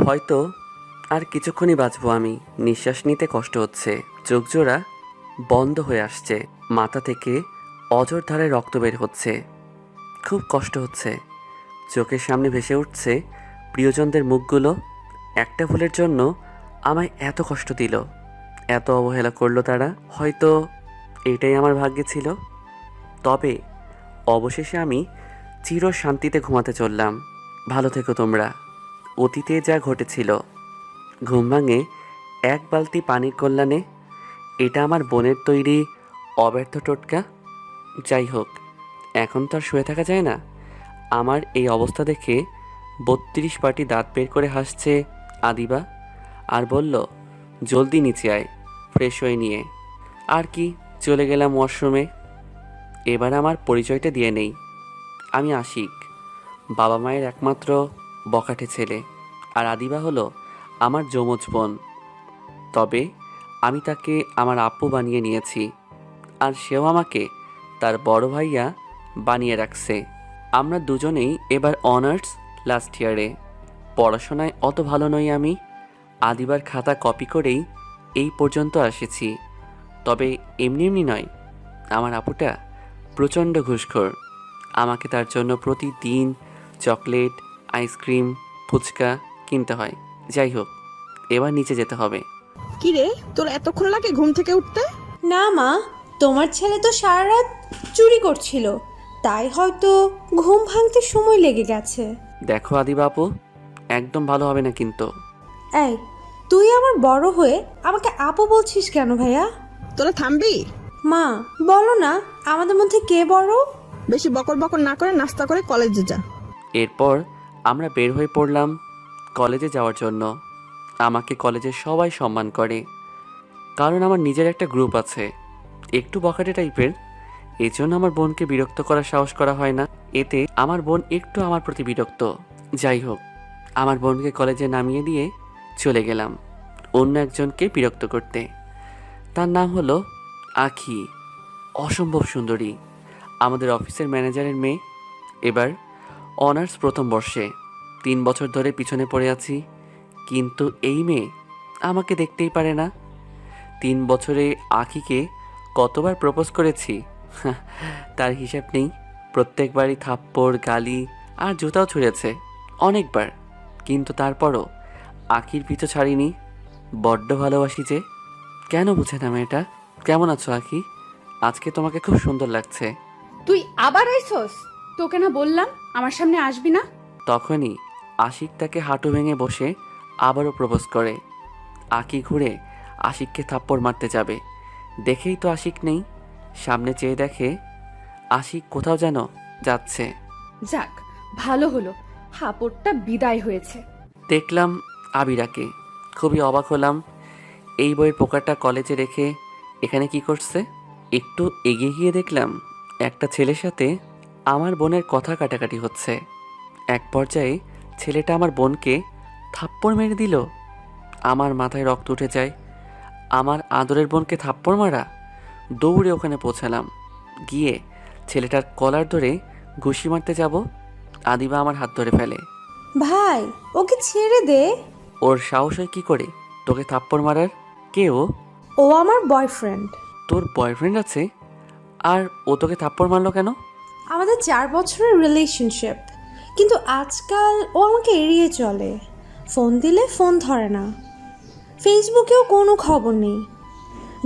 হয়তো আর কিছুক্ষণই বাঁচবো আমি। নিঃশ্বাস নিতে কষ্ট হচ্ছে, চোখ জোড়া বন্ধ হয়ে আসছে, মাথা থেকে অঝোর ধারে রক্ত বের হচ্ছে, খুব কষ্ট হচ্ছে। চোখের সামনে ভেসে উঠছে প্রিয়জনদের মুখগুলো। একটা ভুলের জন্য আমায় এত কষ্ট দিল, এত অবহেলা করলো তারা। হয়তো এটাই আমার ভাগ্যে ছিল। তবে অবশেষে আমি চির শান্তিতে ঘুমাতে চললাম। ভালো থেকো তোমরা। অতীতে যা ঘটেছিল, ঘুম ভাঙে এক বালতি পানির কল্যাণে, এটা আমার বোনের তৈরি অব্যর্থ টোটকা। যাই হোক, এখন তো আর শুয়ে থাকা যায় না। আমার এই অবস্থা দেখে ৩২ পাটি দাঁত বের করে হাসছে আদিবা, আর বলল, জলদি নিচে আয়, ফ্রেশ হয়ে নিয়ে। আর কি, চলে গেলাম ওয়াশরুমে। এবার আমার পরিচয়টা দিয়ে নেই। আমি আশিক, বাবা মায়ের একমাত্র বখাটে ছেলে, আর আদিবা হলো আমার যমজ বোন। তবে আমি তাকে আমার আপ্পু বানিয়ে নিয়েছি, আর সেও আমাকে তার বড় ভাইয়া বানিয়ে রাখছে। আমরা দুজনেই এবার অনার্স লাস্ট ইয়ারে। পড়াশোনায় অত ভালো নই আমি। আদিবার খাতা কপি করেই এই পর্যন্ত এসেছি। তবে এমনি এমনি নয়, আমার আপুটা প্রচণ্ড ঘুষখোর। আমাকে তার জন্য প্রতিদিন চকলেট, আইসক্রিম, ফুচকা কিনতে হয়। যাই হোক, এবার নিচে যেতে হবে। কি রে, তোর এতক্ষণ লাগে ঘুম থেকে উঠতে? না মা, তোমার ছেলে তো সারা রাত চুরি করছিল, তাই হয়তো ঘুম ভাঙতে সময় লেগে গেছে। দেখো আদিবা আপু, একদম ভালো হবে না কিন্তু। এই, তুই আমার বড় হয়ে আমাকে আপু বলছিস কেন ভাইয়া? তোরা থামবি? মা, বলো না আমাদের মধ্যে কে বড়? বেশি বকর বকর না করে নাস্তা করে কলেজে যা। এরপর আমরা বের হয়ে পড়লাম কলেজে যাওয়ার জন্য। আমাকে কলেজে সবাই সম্মান করে, কারণ আমার নিজের একটা গ্রুপ আছে, একটু বখাটে টাইপের। এজন্য আমার বোনকে বিরক্ত করার সাহস করা হয় না। এতে আমার বোন একটু আমার প্রতি বিরক্ত। যাই হোক, আমার বোনকে কলেজে নামিয়ে দিয়ে চলে গেলাম অন্য একজনকে বিরক্ত করতে। তার নাম হলো আখি, অসম্ভব সুন্দরী, আমাদের অফিসের ম্যানেজারের মেয়ে। এবার অনার্স প্রথম বর্ষে। ৩ বছর ধরে পিছনে পড়ে আছি, কিন্তু এই মেয়ে আমাকে দেখতেই পারে না। ৩ বছরে আখিকে কতবার প্রপোজ করেছি তার হিসাব নেই। প্রত্যেকবারই থাপ্পড়, গালি আর জুতাও ছুঁড়েছে অনেকবার, কিন্তু তারপরও আখির পিছু ছাড়িনি। বড্ড ভালোবাসি যে। কেন বুঝে না মেয়েটা? কেমন আছো আখি? আজকে তোমাকে খুব সুন্দর লাগছে। তুই আবার আইছস? তোকে না বললাম আমার সামনে আসবি না? তখনই আশিক তাকে হাঁটু ভেঙে বসে আবারও প্রপোজ করে। আঁকি ঘুরে আশিককে থাপ্পড় মারতে যাবে, দেখেই তো আশিক নেই। সামনে চেয়ে দেখে আশিক কোথাও যেন যাচ্ছে। যাক, ভালো হলো, হাপড়টা বিদায় হয়েছে। দেখলাম আবিরাকে, খুবই অবাক হলাম। এই বইয়ের পোকাটা কলেজে রেখে এখানে কি করছে? একটু এগিয়ে গিয়ে দেখলাম একটা ছেলের সাথে আমার বোনের কথা কাটাকাটি হচ্ছে। এক পর্যায়ে ছেলেটা আমার বোনকে থাপ্পড় মেরে দিল। আমার মাথায় রক্ত উঠে যায়। আমার আদরের বোনকে থাপ্পড় মারা! দৌড়ে ওখানে পৌঁছালাম। গিয়ে ছেলেটার কলার ধরে ঘুষি মারতে যাব, আদিবা আমার হাত ধরে ফেলে। ভাই, ওকে ছেড়ে দে। ওর সাহস হয় কি করে তোকে থাপ্পড় মারার? কে ও? ও আমার বয়ফ্রেন্ড। তোর বয়ফ্রেন্ড আছে? আর ও তোকে থাপ্পড় মারলো কেন? আমাদের 4 বছরের রিলেশনশিপ, কিন্তু আজকাল ও আমাকে এড়িয়ে চলে। ফোন দিলে ফোন ধরে না, ফেসবুকেও কোনো খবর নেই,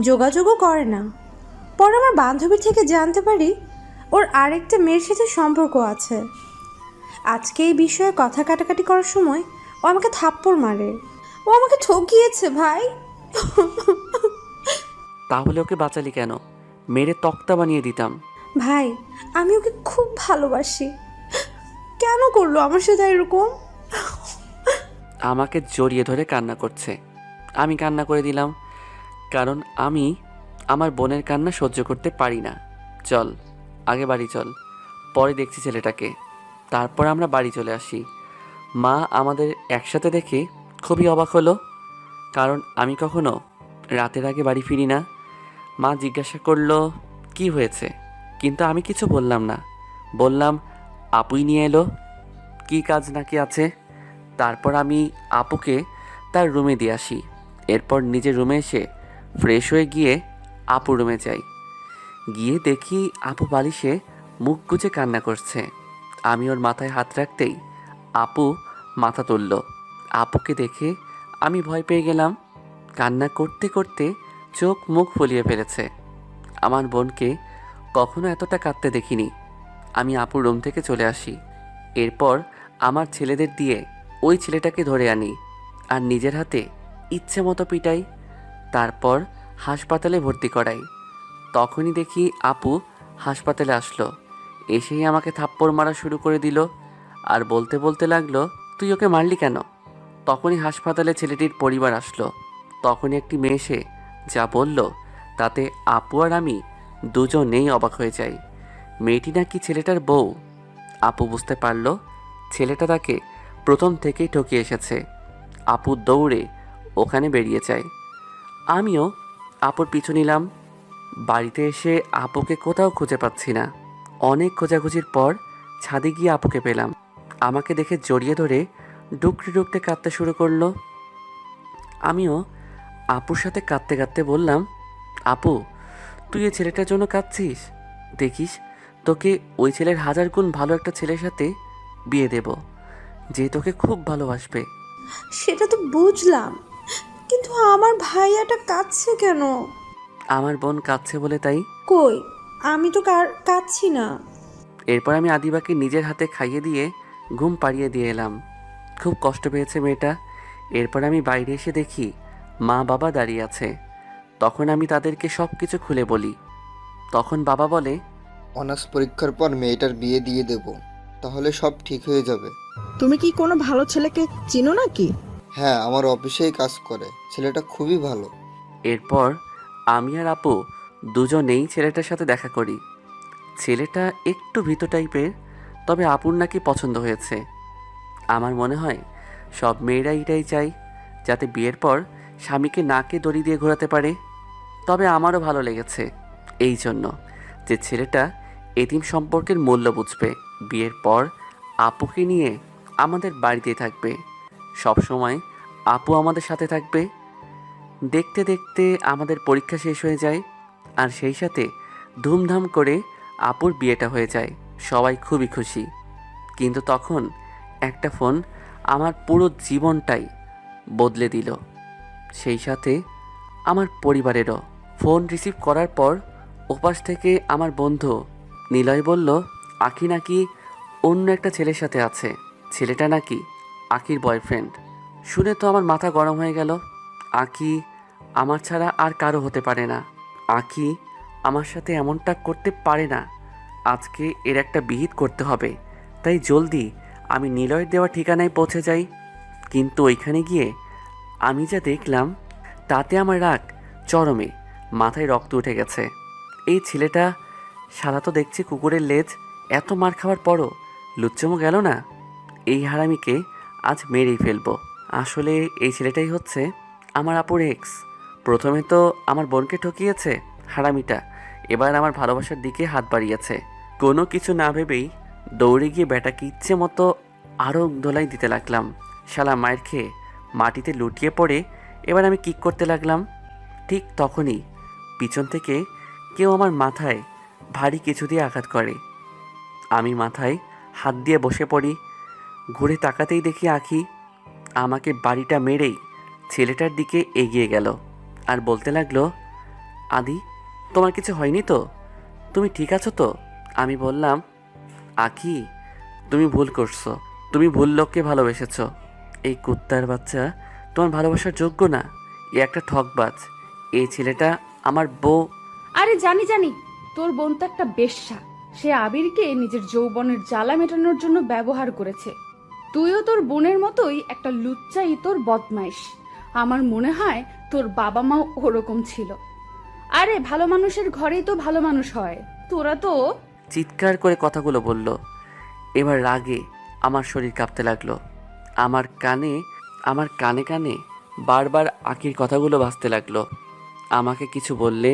যোগাযোগও করে না। পরে আমার বান্ধবীর থেকে জানতে পারি ওর আরেকটা মেয়ের সাথে সম্পর্ক আছে। আজকে এই বিষয়ে কথা কাটাকাটি করার সময় ও আমাকে থাপ্পড় মারে। ও আমাকে ঠকিয়েছে ভাই। তাহলে ওকে বাঁচালি কেন? মেরে তক্তা বানিয়ে দিতাম। ভাই, আমি ওকে খুব ভালোবাসি, কেন করলো আমার সাথে এরকম? আমাকে জড়িয়ে ধরে কান্না করছে। আমি কান্না করে দিলাম, কারণ আমি আমার বোনের কান্না সহ্য করতে পারি না। চল আগে বাড়ি চল, পরে দেখছি ছেলেটাকে। তারপর আমরা বাড়ি চলে আসি। মা আমাদের একসাথে দেখে খুবই অবাক হলো, কারণ আমি কখনো রাতের আগে বাড়ি ফিরি না। মা জিজ্ঞাসা করলো কি হয়েছে, কিন্তু আমি কিছু বললাম না। বললাম আপুই নিয়ে এলো, কি কাজ নাকি আছে। তারপর আমি আপুকে তার রুমে দিয়ে আসি। এরপর নিজের রুমে এসে ফ্রেশ হয়ে গিয়ে আপুর রুমে যাই। গিয়ে দেখি আপু বালিশে মুখ গুজে কান্না করছে। আমি ওর মাথায় হাত রাখতেই আপু মাথা তুলল। আপুকে দেখে আমি ভয় পেয়ে গেলাম। কান্না করতে করতে চোখ মুখ ফুলিয়ে ফেলেছে। আমার বোনকে কখনো এতটা কাঁদতে দেখিনি। আমি আপুর রুম থেকে চলে আসি। এরপর আমার ছেলেদের দিয়ে ওই ছেলেটাকে ধরে আনি আর নিজের হাতে ইচ্ছে মতো পিটাই। তারপর হাসপাতালে ভর্তি করাই। তখনই দেখি আপু হাসপাতালে আসলো। এসেই আমাকে থাপ্পড় মারা শুরু করে দিল আর বলতে বলতে লাগলো, তুই ওকে মারলি কেন? তখনই হাসপাতালে ছেলেটির পরিবার আসলো। তখনই একটি মেয়ে এসে যা বলল তাতে আপু আর আমি দুজনেই অবাক হয়ে যাই। মেয়েটি নাকি ছেলেটার বউ। আপু বুঝতে পারল ছেলেটা তাকে প্রথম থেকেই ঠকিয়ে এসেছে। আপু দৌড়ে ওখানে বেরিয়ে যায়। আমিও আপুর পিছু নিলাম। বাড়িতে এসে আপুকে কোথাও খুঁজে পাচ্ছি না। অনেক খোঁজাখুঁজির পর ছাদে গিয়ে আপুকে পেলাম। আমাকে দেখে জড়িয়ে ধরে ডুকরে ডুকতে কাঁদতে শুরু করলো। আমিও আপুর সাথে কাঁদতে কাঁদতে বললাম, আপু তুই এই ছেলেটার জন্য কাঁদছিস? দেখিস তোকে ওই ছেলের 1000 গুণ ভালো একটা ছেলের সাথে বিয়ে দেব, যে তোকে খুব ভালোবাসবে। সেটা তো বুঝলাম, কিন্তু আমার ভাইয়াটা কাঁদছে কেন? আমার বোন কাঁদছে বলে তাই। কই, আমি তো কাঁদছি না। এরপর আমি আদিবাকে নিজের হাতে খাইয়ে দিয়ে ঘুম পাড়িয়ে দিয়ে এলাম। খুব কষ্ট পেয়েছে মেয়েটা। এরপর আমি বাইরে এসে দেখি মা বাবা দাঁড়িয়ে আছে। তখন আমি তাদেরকে সব কিছু খুলে বলি। তখন বাবা বলে, অনার্স পরীক্ষার পর মেয়েটার বিয়ে দিয়ে দেব, তাহলে সব ঠিক হয়ে যাবে। তুমি কি কোনো ভালো ছেলেকে চিনো নাকি? হ্যাঁ, আমার অফিসেই কাজ করে, ছেলেটা খুবই ভালো। এরপর আমি আর আপু দুজনেই ছেলেটার সাথে দেখা করি। ছেলেটা একটু ভীত টাইপের, তবে আপুর নাকি পছন্দ হয়েছে। আমার মনে হয় সব মেয়েরা এটাই চায়, যাতে বিয়ের পর স্বামীকে নাকে দড়ি দিয়ে ঘোরাতে পারে। তবে আমারও ভালো লেগেছে এই জন্য যে ছেলেটা এতিম সম্পর্কের মূল্য বুঝবে। বিয়ের পর আপুকে নিয়ে আমাদের বাড়িতেই থাকবে, সব সময় আপু আমাদের সাথে থাকবে। দেখতে দেখতে আমাদের পরীক্ষা শেষ হয়ে যায় আর সেই সাথে ধুমধাম করে আপুর বিয়েটা হয়ে যায়। সবাই খুবই খুশি। কিন্তু তখন একটা ফোন আমার পুরো জীবনটাই বদলে দিল, সেই সাথে আমার পরিবারেরও। ফোন রিসিভ করার পর ওপাশ থেকে আমার বন্ধু নিলয় বলল, আখি নাকি অন্য একটা ছেলের সাথে আছে। ছেলেটা নাকি আখির বয়ফ্রেন্ড। শুনে তো আমার মাথা গরম হয়ে গেল। আখি আমার ছাড়া আর কারো হতে পারে না। আখি আমার সাথে এমনটা করতে পারে না। আজকে এর একটা বিহিত করতে হবে। তাই জলদি আমি নিলয়ের দেওয়া ঠিকানায় পৌঁছে যাই। কিন্তু ওইখানে গিয়ে আমি যা দেখলাম তাতে আমার রাগ চরমে। মাথায় রক্ত উঠে গেছে। এই ছেলেটা সারা তো দেখছি কুকুরের লেজ, এত মার খাওয়ার পরও লুচ্চমো গেল না। এই হারামিকে আজ মেরেই ফেলবো। আসলে এই ছেলেটাই হচ্ছে আমার আপুর এক্স। প্রথমে তো আমার বোনকে ঠকিয়েছে হারামিটা, এবার আমার ভালোবাসার দিকে হাত বাড়িয়েছে। কোনো কিছু না ভেবেই দৌড়ে গিয়ে ব্যাটাকে ইচ্ছে মতো আরও দোলাই দিতে লাগলাম। শালা মায়ের খেয়ে মাটিতে লুটিয়ে পড়ে এবার আমি কিক করতে লাগলাম। ঠিক তখনই পিছন থেকে কেউ আমার মাথায় ভারী কিছু দিয়ে আঘাত করে। আমি মাথায় হাত দিয়ে বসে পড়ি। ঘুরে তাকাতেই দেখি আখি আমাকে বাড়িটা মেরেই ছেলেটার দিকে এগিয়ে গেল আর বলতে লাগলো, আদি তোমার কিছু হয়নি তো? তুমি ঠিক আছো তো? আমি বললাম, আখি তুমি ভুল করছো, তুমি ভুল লোককে ভালোবেসেছো। এই কুত্তার বাচ্চা তোমার ভালোবাসার যোগ্য না। এ একটা ঠকবাজ। এই ছেলেটা আমার বউ। আরে জানি জানি, তোর বোন তো একটা বেশ্যা। সে আবিরকে নিজের যৌবনের জ্বালা মেটানোর জন্য ব্যবহার করেছে। তুইও তোর বোনের মতোই একটা লুচ্চা ইতর বদমাইশ। আমার মনে হয় তোর বাবা মাও ওরকম ছিল। আরে ভালো মানুষের ঘরেই তো ভালো মানুষ হয়। তোরা তো চিৎকার করে কথাগুলো বলল। এবার রাগে আমার শরীর কাঁপতে লাগলো। আমার কানে কানে বারবার আখির কথাগুলো বাজতে লাগলো। আমাকে কিছু বললে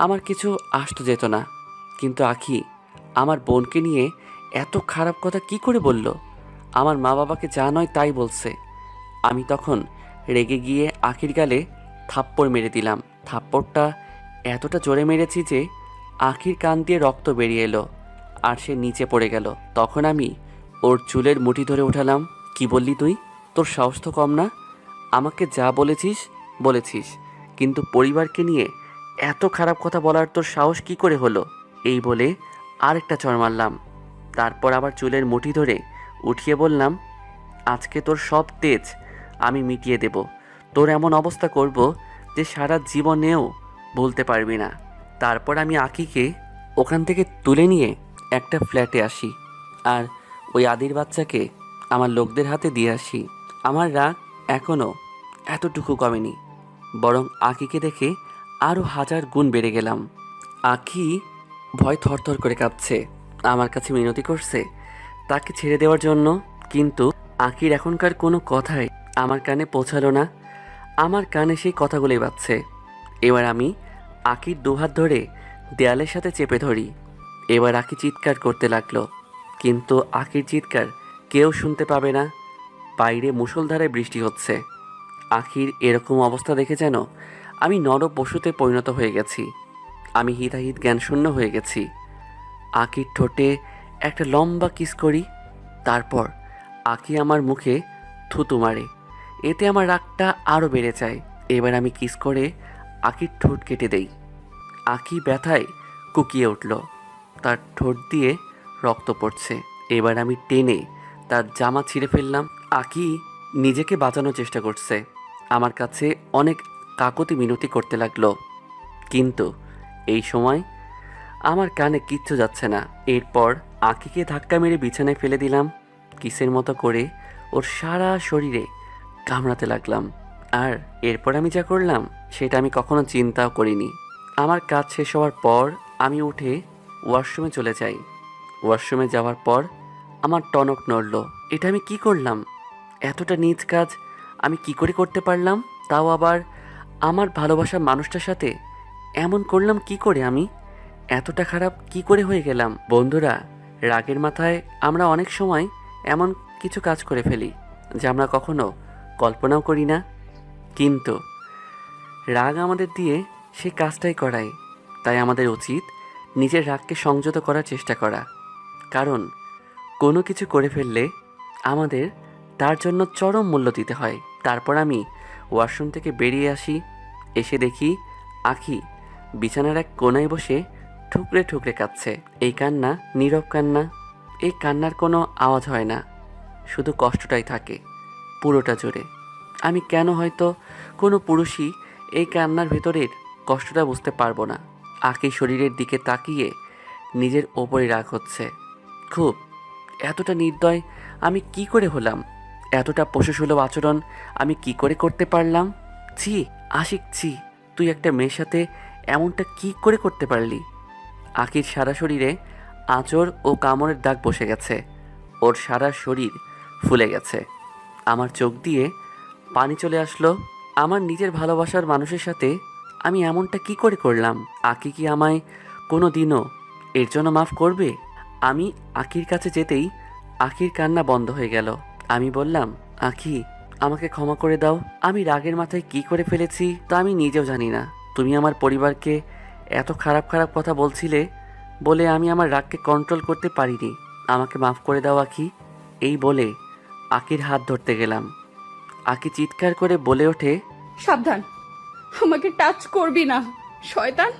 আমার কিছু আসতে যেত না, কিন্তু আখি আমার বোনকে নিয়ে এত খারাপ কথা কি করে বলল? আমার মা বাবাকে যা নয় তাই বলছে। আমি তখন রেগে গিয়ে আখির গালে থাপ্পড় মেরে দিলাম। থাপ্পড়টা এতটা জোরে মেরেছি যে আখির কান দিয়ে রক্ত বেরিয়ে এলো আর সে নিচে পড়ে গেল। তখন আমি ওর চুলের মুঠি ধরে উঠালাম। কি বললি তুই? তোর সাহস তো কম না? আমাকে যা বলেছিস বলেছিস, কিন্তু পরিবারকে নিয়ে এত খারাপ কথা বলার তোর সাহস কি করে হলো? এই বলে আরেকটা চড় মারলাম। তারপর আবার চুলের মুঠি ধরে উঠিয়ে বললাম, আজকে তোর সব তেজ আমি মিটিয়ে দেব। তোর এমন অবস্থা করব যে সারা জীবনেও ভুলতে পারবি না। তারপর আমি আকিকে ওখান থেকে তুলে নিয়ে একটা ফ্ল্যাটে আসি আর ওই আদির বাচ্চাকে আমার লোকদের হাতে দিয়ে আসি। আমার রাগ এখনও এতটুকু কমেনি, বরং আকিকে দেখে আরও 1000 গুণ বেড়ে গেলাম। আকি ভয় থরথর করে কাঁপছে, আমার কাছে মিনতি করছে তাকে ছেড়ে দেওয়ার জন্য। কিন্তু আকির এখনকার কোনো কথাই আমার কানে পৌঁছালো না। আমার কানে সেই কথাগুলোই বাজছে। এবার আমি আকির দুহাত ধরে দেয়ালের সাথে চেপে ধরি। এবার আকি চিৎকার করতে লাগলো, কিন্তু আকির চিৎকার কেউ শুনতে পাবে না। বাইরে মুষলধারে বৃষ্টি হচ্ছে। আখির এরকম অবস্থা দেখে যেন আমি নর পশুতে পরিণত হয়ে গেছি। আমি হিতাহিত জ্ঞানশূন্য হয়ে গেছি। আকির ঠোঁটে একটা লম্বা কিস করি। তারপর আকি আমার মুখে থুতু মারে। এতে আমার রাগটা আরও বেড়ে যায়। এবার আমি কিস করে আকির ঠোঁট কেটে দেই। আকি ব্যথায় কুকিয়ে উঠল, তার ঠোঁট দিয়ে রক্ত পড়ছে। এবার আমি টেনে তার জামা ছিঁড়ে ফেললাম। আকি নিজেকে বাঁচানোর চেষ্টা করছে, আমার কাছে অনেক কাকুতি মিনতি করতে লাগলো, কিন্তু এই সময় আমার কানে কিচ্ছু যাচ্ছে না। এরপর আকিকে ধাক্কা মেরে বিছানায় ফেলে দিলাম। কিসের মতো করে ওর সারা শরীরে কামড়াতে লাগলাম। আর এরপর আমি যা করলাম সেটা আমি কখনো চিন্তাও করিনি। আমার কাজ শেষ হওয়ার পর আমি উঠে ওয়াশরুমে চলে যাই। ওয়াশরুমে যাওয়ার পর আমার টনক নড়ল। এটা আমি কি করলাম? এতটা নীচ কাজ আমি কি করে করতে পারলাম? তাও আবার আমার ভালোবাসার মানুষটার সাথে এমন করলাম কি করে? আমি এতটা খারাপ কি করে হয়ে গেলাম? বন্ধুরা, রাগের মাথায় আমরা অনেক সময় এমন কিছু কাজ করে ফেলি যা আমরা কখনো কল্পনাও করি না, কিন্তু রাগ আমাদের দিয়ে সে কাজটাই করায়। তাই আমাদের উচিত নিজের রাগকে সংযত করার চেষ্টা করা, কারণ কোনো কিছু করে ফেললে আমাদের তার জন্য চরম মূল্য দিতে হয়। তারপর আমি ওয়াশরুম থেকে বেরিয়ে আসি। এসে দেখি আখি বিছানার এক কোণায় বসে ঠুকরে ঠুকরে কাঁদছে। এই কান্না নীরব কান্না। এই কান্নার কোনো আওয়াজ হয় না, শুধু কষ্টটাই থাকে পুরোটা জুড়ে। আমি কেন হয়তো কোনো পুরুষই এই কান্নার ভেতরের কষ্টটা বুঝতে পারবো না। আখি শরীরের দিকে তাকিয়ে নিজের ওপরে রাগ হচ্ছে খুব। এতটা নির্দয় আমি কি করে হলাম? এতটা পশুসুলভ আচরণ আমি কি করে করতে পারলাম? ছি আশিক, ছি, তুই একটা মেয়ের সাথে এমনটা কি করে করতে পারলি? আখির সারা শরীরে আঁচড় ও কামড়ের দাগ বসে গেছে। ওর সারা শরীর ফুলে গেছে। আমার চোখ দিয়ে পানি চলে আসলো। আমার নিজের ভালোবাসার মানুষের সাথে আমি এমনটা কি করে করলাম? আকি কি আমায় কোনো দিনও এর জন্য মাফ করবে? আমি আখির কাছে যেতেই আখির কান্না বন্ধ হয়ে গেল। আমি বললাম, আখি, আমাকে ক্ষমা করে দাও। আমি রাগের মাথায় কি করে ফেলেছি তা আমি নিজেও জানি না। তুমি আমার পরিবারকে এত খারাপ খারাপ কথা বলছিলে বলে আমি আমার রাগকে কন্ট্রোল করতে পারিনি। আমাকে মাফ করে দাও আখি। এই বলে আখির হাত ধরতে গেলাম। আখি চিৎকার করে বলে ওঠে, সাবধান, আমাকে টাচ করবি না শয়তান।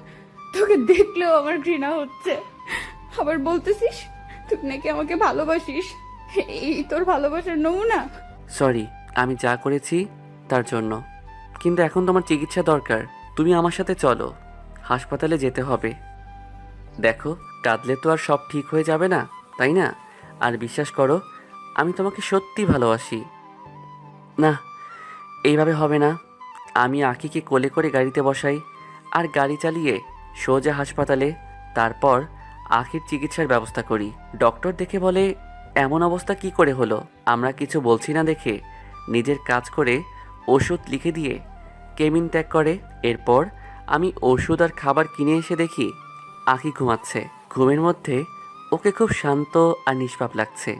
তোকে দেখলেও আমার ঘৃণা হচ্ছে। আবার বলতেছিস তুই নাকি আমাকে ভালোবাসিস। এই তোর ভালোবাসার নমুনা? সরি আমি যা করেছি তার জন্য, কিন্তু এখন তোমার চিকিৎসা দরকার। তুমি আমার সাথে চলো, হাসপাতালে যেতে হবে। দেখো, কাঁদলে তো আর সব ঠিক হয়ে যাবে না, তাই না? আর বিশ্বাস করো, আমি তোমাকে সত্যি ভালোবাসি। না, এইভাবে হবে না। আমি আকিকে কোলে করে গাড়িতে বসাই আর গাড়ি চালিয়ে সোজা হাসপাতালে। তারপর আখির চিকিৎসার ব্যবস্থা করি। ডক্টর দেখে বলে, এমন অবস্থা কি করে হলো? আমরা কিছু বলছি না দেখে নিজের কাজ করে ওষুধ লিখে দিয়ে কেবিন ত্যাগ করে। এরপর আমি ওষুধ আর খাবার কিনে এসে দেখি আখি ঘুমাচ্ছে। ঘুমের মধ্যে ওকে খুব শান্ত আর নিষ্পাপ লাগছে,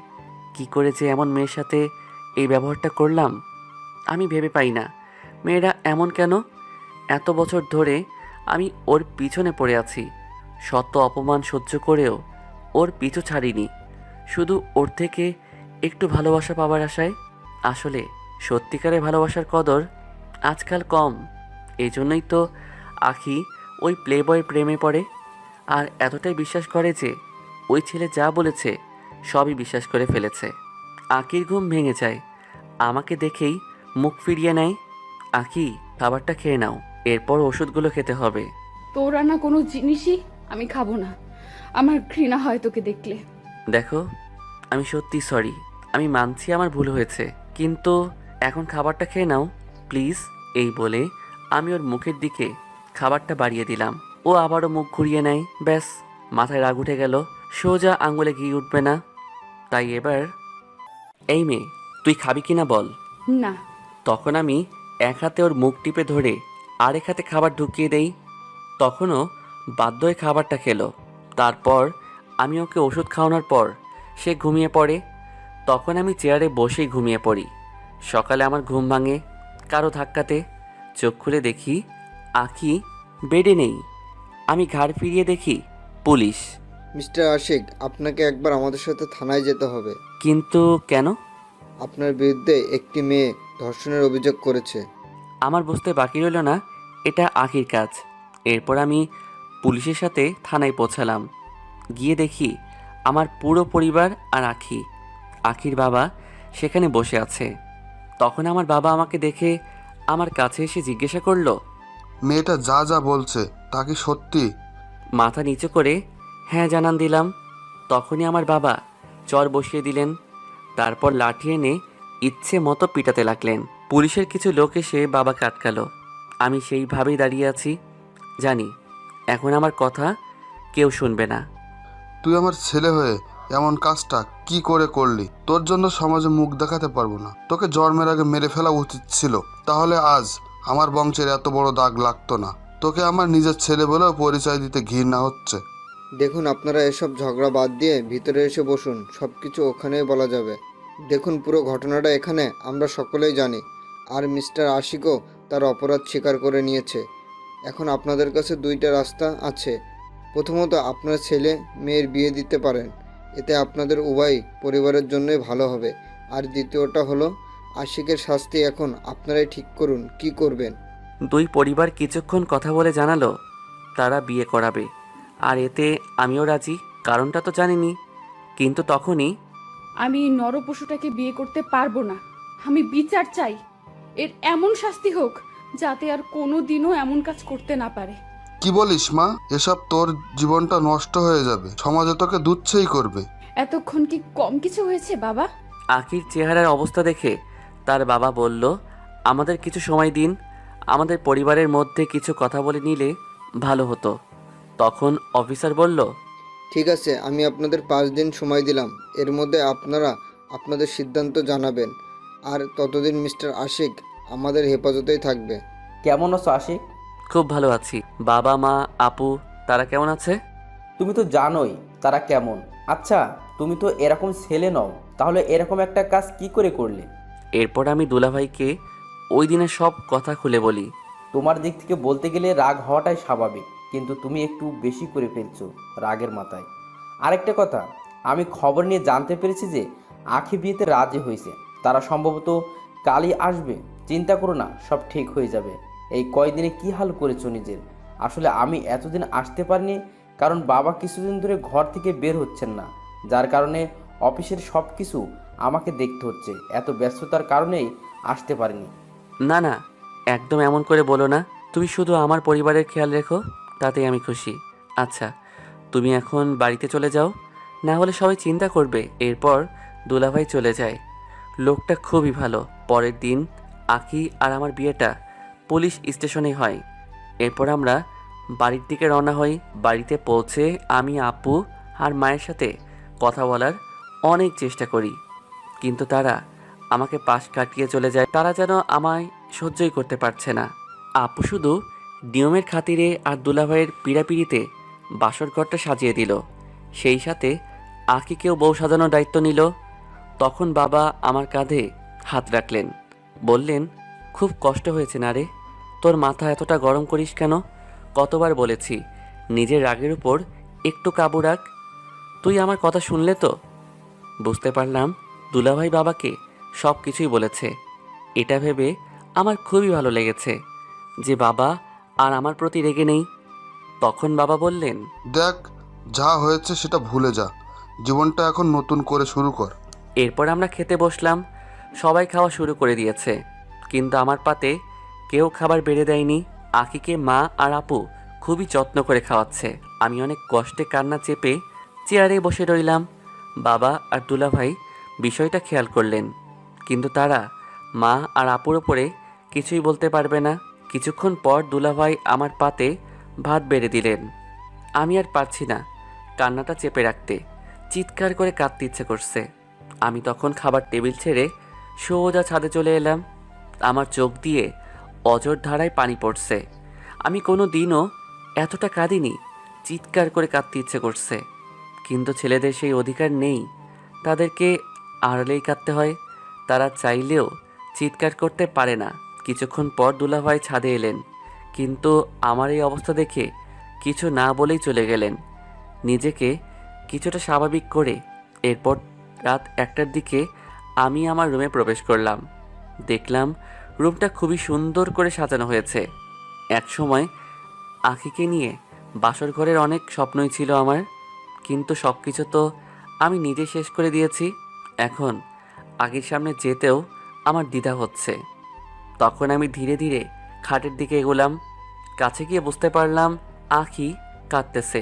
কি করে যে এমন মেয়ের সাথে এই ব্যবহারটা করলাম আমি ভেবে পাই না। মেয়েরা এমন কেন? এত বছর ধরে আমি ওর পিছনে পড়ে আছি, শত অপমান সহ্য করেও ওর পিছু ছাড়িনি, শুধু ওর থেকে একটু ভালোবাসা পাবার আশায়। আসলে সত্যিকারের ভালোবাসার কদর আজকাল কম। এই জন্যই তো আখি ওই প্লেবয় প্রেমে পড়ে আর এতটাই বিশ্বাস করে যে ওই ছেলে যা বলেছে সবই বিশ্বাস করে ফেলেছে। আখির ঘুম ভেঙে যায়, আমাকে দেখেই মুখ ফিরিয়ে নেয়। আখি, খাবারটা খেয়ে নাও, এরপর ওষুধগুলো খেতে হবে। তোর আনা কোনো জিনিসই আমি খাবো না, আমার ঘৃণা হয় তোকে দেখলে। দেখো, আমি সত্যি সরি, আমি মানছি আমার ভুল হয়েছে, কিন্তু এখন খাবারটা খেয়ে নাও প্লিজ। এই বলে আমি ওর মুখের দিকে খাবারটা বাড়িয়ে দিলাম। ও আবারও মুখ ঘুরিয়ে নেয়। ব্যাস, মাথায় রাগ উঠে গেল, সোজা আঙুলে ঘি উঠবে না। তাই এবার, এই মেয়ে, তুই খাবি কিনা বল। না। তখন আমি এক হাতে ওর মুখ টিপে ধরে আরেক হাতে খাবার ঢুকিয়ে দেই। তখনও বাধ্য হয়ে খাবারটা খেলো। তারপর আমি ওকে ওষুধ খাওয়ানোর পর সে ঘুমিয়ে পড়ে। তখন আমি চেয়ারে বসেই ঘুমিয়ে পড়ি। সকালে আমার ঘুম ভাঙে কারো ধাক্কাতে। চোখ খুলে দেখি আখি বেডে নেই। আমি ঘাড় ফিরিয়ে দেখি পুলিশ। মিস্টার আশিক, আপনাকে একবার আমাদের সাথে থানায় যেতে হবে। কিন্তু কেন? আপনার বিরুদ্ধে একটি মেয়ে ধর্ষণের অভিযোগ করেছে। আমার বুঝতে বাকি রইল না এটা আখির কাজ। এরপর আমি পুলিশের সাথে থানায় পৌঁছালাম। গিয়ে দেখি আমার পুরো পরিবার আর আখির বাবা সেখানে বসে আছে। তখন আমার বাবা আমাকে দেখে আমার কাছে এসে জিজ্ঞাসা করলো, মেয়েটা যা যা বলছে তা কি সত্যি? মাথা নিচু করে হ্যাঁ জানান দিলাম। তখনই আমার বাবা চর বসিয়ে দিলেন, তারপর লাঠি এনে ইচ্ছে মতো পিটাতে লাগলেন। পুলিশের কিছু লোক এসে বাবাকে আটকালো। আমি সেইভাবেই দাঁড়িয়ে আছি, জানি এখন আমার কথা কেউ শুনবে না। তুই আমার ছেলে হয়ে এমন কাজটা কি করে করলি? তোর জন্য সমাজে মুখ দেখাতে পারবো না। তোকে জন্মের আগে মেরে ফেলা উচিত ছিল, তাহলে আজ আমার বংশের এত বড় দাগ লাগতো না। তোকে আমার নিজের ছেলে বলেও পরিচয় দিতে ঘৃণা হচ্ছে। দেখুন, আপনারা এসব ঝগড়া বাদ দিয়ে ভিতরে এসে বসুন, সব কিছু ওখানেই বলা যাবে। দেখুন, পুরো ঘটনাটা এখানে আমরা সকলেই জানি, আর মিস্টার আশিকও তার অপরাধ স্বীকার করে নিয়েছে। এখন আপনাদের কাছে দুইটা রাস্তা আছে। প্রথমত, আপনার ছেলে মেয়ের বিয়ে দিতে পারেন, এতে আপনাদের উভয় পরিবারের জন্যই ভালো হবে। আর দ্বিতীয়টা হলো, আশিকের শাস্তি এখন আপনারাই ঠিক করুন কি করবেন। দুই পরিবার কিছুক্ষণ কথা বলে জানালো তারা বিয়ে করাবে, আর এতে আমিও রাজি। কারণটা তো জানিনি, কিন্তু তখনই আমি এই নরপশুটাকে বিয়ে করতে পারবো না, আমি বিচার চাই। এর এমন শাস্তি হোক যাতে আর কোনো দিনও এমন কাজ করতে না পারে। কি বলিস মা? এসব তোর জীবনটা নষ্ট হয়ে যাবে, সমাজে তোকে দুচ্ছেই করবে। এতক্ষণ কি কম কিছু হয়েছে বাবা? আখির চেহারার অবস্থা দেখে তার বাবা বলল, আমাদের কিছু সময় দিন, আমাদের পরিবারের মধ্যে কিছু কথা বলে নিলে ভালো হতো। তখন অফিসার বলল, ঠিক আছে, আমি আপনাদের 5 দিন সময় দিলাম, এর মধ্যে আপনারা আপনাদের সিদ্ধান্ত জানাবেন। আর ততদিন মিস্টার আশিক আমাদের হেফাজতেই থাকবে। কেমন আছো আশিক? খুব ভালো আছি। বাবা মা আপু তারা কেমন আছে? তুমি তো জানোই তারা কেমন। আচ্ছা, তুমি তো এরকম ছেলে নও, তাহলে এরকম একটা কাজ কি করে করলে? এরপর আমি দুলাভাইকে ওই দিনের সব কথা খুলে বলি। তোমার দিক থেকে বলতে গেলে রাগ হওয়াটাই স্বাভাবিক, কিন্তু তুমি একটু বেশি করে ফেলছো রাগের মাথায়। আরেকটা কথা, আমি খবর নিয়ে জানতে পেরেছি যে আখি বিয়েতে রাজি হয়েছে। তারা সম্ভবত কালই আসবে। চিন্তা করো না, সব ঠিক হয়ে যাবে। এই কয়দিনে কি হাল করেছো নিজের? আসলে আমি এতদিন আসতে পারিনি কারণ বাবা কিছুদিন ধরে ঘর থেকে বের হচ্ছেন না, যার কারণে অফিসের সব কিছু আমাকে দেখতে হচ্ছে। এত ব্যস্ততার কারণেই আসতে পারিনি। না না, একদম এমন করে বলো না। তুমি শুধু আমার পরিবারের খেয়াল রেখো, তাতেই আমি খুশি। আচ্ছা, তুমি এখন বাড়িতে চলে যাও, না হলে সবাই চিন্তা করবে। এরপর দুলাভাই চলে যায়। লোকটা খুবই ভালো। পরের দিন আখি আর আমার বিয়েটা পুলিশ স্টেশনে হয়। এরপর আমরা বাড়ির দিকে রওনা হই। বাড়িতে পৌঁছে আমি আপু আর মায়ের সাথে কথা বলার অনেক চেষ্টা করি, কিন্তু তারা আমাকে পাশ কাটিয়ে চলে যায়। তারা যেন আমায় সহ্যই করতে পারছে না। আপু শুধু নিয়মের খাতিরে আর দুলাভাইয়ের পিড়াপিড়িতে বাসর ঘরটা সাজিয়ে দিল। সেই সাথে আখিকেও বউ সাজানোর দায়িত্ব নিল। তখন বাবা আমার কাঁধে হাত রাখলেন, বললেন, খুব কষ্ট হয়েছে না রে? তোর মাথা এতটা গরম করিস কেন? কতবার বলেছি নিজের রাগের উপর একটু কাবু রাখ। তুই আমার কথা শুনলে তো? বুঝতে পারলাম দুলাভাই বাবাকে সব কিছুই বলেছে। এটা ভেবে আমার খুবই ভালো লেগেছে যে বাবা আর আমার প্রতি রেগে নেই। তখন বাবা বললেন, দেখ, যা হয়েছে সেটা ভুলে যা, জীবনটা এখন নতুন করে শুরু কর। এরপর আমরা খেতে বসলাম। সবাই খাওয়া শুরু করে দিয়েছে, কিন্তু আমার পাতে কেউ খাবার বেড়ে দেয়নি। আখিকে মা আর আপু খুবই যত্ন করে খাওয়াচ্ছে। আমি অনেক কষ্টে কান্না চেপে চেয়ারে বসে রইলাম। বাবা আর দুলাভাই বিষয়টা খেয়াল করলেন, কিন্তু তারা মা আর আপুর ওপরে কিছুই বলতে পারবে না। কিছুক্ষণ পর দুলাভাই আমার পাতে ভাত বেড়ে দিলেন। আমি আর পারছি না কান্নাটা চেপে রাখতে, চিৎকার করে কাঁদতে ইচ্ছে করছে। আমি তখন খাবার টেবিল ছেড়ে সোজা ছাদে চলে এলাম। আমার চোখ দিয়ে অঝোর ধারায় পানি পড়ছে। আমি কোনো দিনও এতটা কাঁদিনি। চিৎকার করে কাঁদতে ইচ্ছে করছে, কিন্তু ছেলেদের সেই অধিকার নেই। তাদেরকে আড়ালেই কাঁদতে হয়। তারা চাইলেও চিৎকার করতে পারে না। কিছুক্ষণ পর দুলাভাই ছাদে এলেন, কিন্তু আমার এই অবস্থা দেখে কিছু না বলেই চলে গেলেন, নিজেকে কিছুটা স্বাভাবিক করে। এরপর রাত 1টার দিকে আমি আমার রুমে প্রবেশ করলাম। দেখলাম রুমটা খুবই সুন্দর করে সাজানো হয়েছে। একসময় আখিকে নিয়ে বাসর ঘরের অনেক স্বপ্নই ছিল আমার, কিন্তু সব কিছু তো আমি নিজে শেষ করে দিয়েছি। এখন আখির সামনে যেতেও আমার দ্বিধা হচ্ছে। তখন আমি ধীরে ধীরে খাটের দিকে এগোলাম। কাছে গিয়ে বুঝতে পারলাম আখি কাঁদতেছে।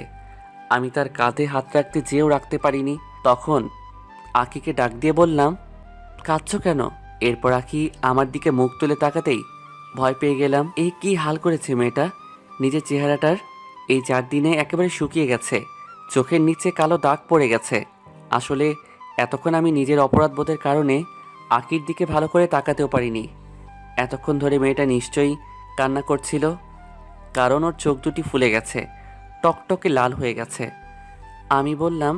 আমি তার কাঁধে হাত রাখতে যেও রাখতে পারিনি। তখন আখিকে ডাক দিয়ে বললাম, কাঁদছো কেন? এরপর আখি আমার দিকে মুখ তুলে তাকাতেই ভয় পেয়ে গেলাম। এই কি হাল করেছে মেয়েটা নিজের চেহারাটার! এই 4 দিনে একেবারে শুকিয়ে গেছে, চোখের নিচে কালো দাগ পড়ে গেছে। আসলে এতক্ষণ আমি নিজের অপরাধবোধের কারণে আখির দিকে ভালো করে তাকাতেও পারিনি। এতক্ষণ ধরে মেয়েটা নিশ্চয়ই কান্না করছিল, কারণ ওর চোখ দুটি ফুলে গেছে, টকটকে লাল হয়ে গেছে। আমি বললাম,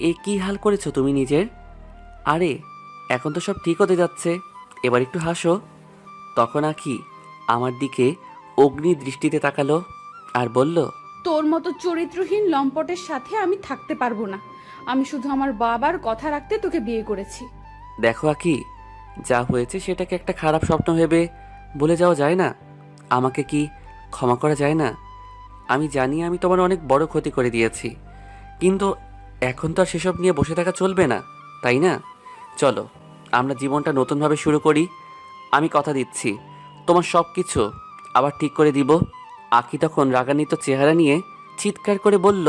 এ কি হাল করেছো তুমি নিজের? আরে এখন তো সব ঠিক হতে যাচ্ছে, এবার একটু হাসো। তখন আখি আমার দিকে অগ্নি দৃষ্টিতে তাকালো আর বলল, তোর মতো চরিত্রহীন লম্পটের সাথে আমি থাকতে পারবো না। আমি শুধু আমার বাবার কথা রাখতে তোকে বিয়ে করেছি। দেখো আখি, যা হয়েছে সেটাকে একটা খারাপ স্বপ্ন ভেবে ভুলে যাওয়া যায় না? আমাকে কি ক্ষমা করা যায় না? আমি জানি আমি তোমার অনেক বড় ক্ষতি করে দিয়েছি, কিন্তু এখন তো আর সেসব নিয়ে বসে থাকা চলবে না, তাই না? চলো আমরা জীবনটা নতুনভাবে শুরু করি। আমি কথা দিচ্ছি তোমার সব কিছু আবার ঠিক করে দিব। আখি তখন রাগান্বিত চেহারা নিয়ে চিৎকার করে বলল,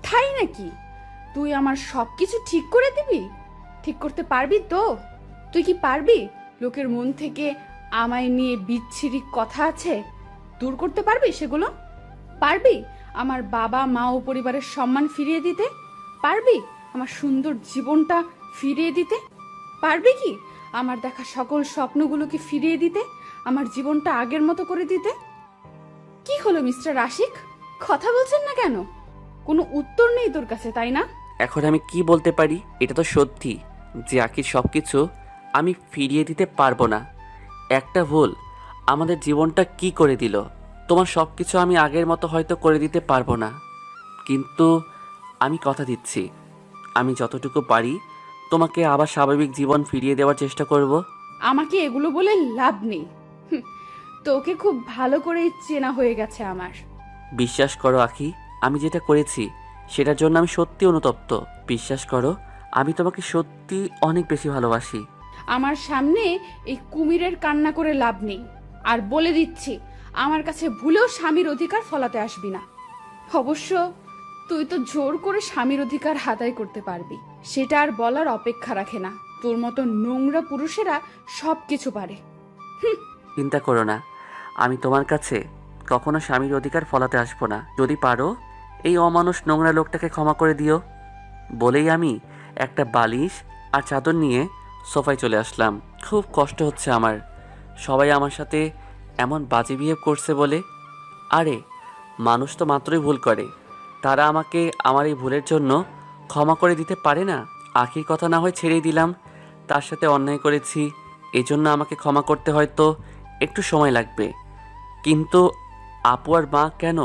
তাই নাকি? তুই আমার সব কিছু ঠিক করে দিবি? ঠিক করতে পারবি তো? তুই কি পারবি লোকের মন থেকে আমায় নিয়ে বিচ্ছিরি কথা আছে দূর করতে পারবি? সেগুলো পারবি? আমার বাবা মা ও পরিবারের সম্মান ফিরিয়ে দিতে পারবি? আমার সুন্দর জীবনটা ফিরিয়ে দিতে পারবি কি? আমার দেখা সকল স্বপ্নগুলোকে ফিরিয়ে দিতে, আমার জীবনটা আগের মতো করে দিতে? কি হলো মিস্টার আশিক, কথা বলছেন না কেন? কোনো উত্তর নেই তোর কাছে, তাই না? এখন আমি কি বলতে পারি? এটা তো সত্যি যে আখির সব কিছু আমি ফিরিয়ে দিতে পারবো না। একটা ভুল আমাদের জীবনটা কি করে দিল। তোমার সব কিছু আমি আগের মতো হয়তো করে দিতে পারবো না, কিন্তু আমি কথা দিচ্ছি আমি যতটুকু পারি তোমাকে আবার স্বাভাবিক জীবন ফিরিয়ে দেওয়ার চেষ্টা করব। আমাকে এগুলো বলে লাভ নেই। তোকে খুব ভালো করেই চেনা হয়ে গেছে আমার। বিশ্বাস করো আখি, আমি যেটা করেছি সেটার জন্য আমি সত্যি অনুতপ্ত। বিশ্বাস করো, আমি তোমাকে সত্যি অনেক বেশি ভালোবাসি। আমার সামনে এই কুমিরের কান্না করে লাভ নেই। আর বলে দিচ্ছি, আমার কাছে ভুলেও স্বামীর অধিকার ফলাতে আসবি না। অবশ্য তুই তো জোর করে স্বামীর অধিকার আদায় করতে পারবি, সেটা আর বলার অপেক্ষা রাখে না। তোর মতো নোংরা পুরুষেরা সব কিছু পারে। চিন্তা করো না, আমি তোমার কাছে কখনো স্বামীর অধিকার ফলাতে আসবো না। যদি পারো এই অমানুষ নোংরা লোকটাকে ক্ষমা করে দিও। বলেই আমি একটা বালিশ আর চাদর নিয়ে সোফায় চলে আসলাম। খুব কষ্ট হচ্ছে আমার, সবাই আমার সাথে এমন বাজে বিহেভ করছে বলে। আরে মানুষ তো মাত্রই ভুল করে, তারা আমাকে আমার এই ভুলের জন্য ক্ষমা করে দিতে পারে না? আখির কথা না হয় ছেড়েই দিলাম, তার সাথে অন্যায় করেছি, এজন্য আমাকে ক্ষমা করতে হয়তো একটু সময় লাগবে। কিন্তু আপু আর মা কেন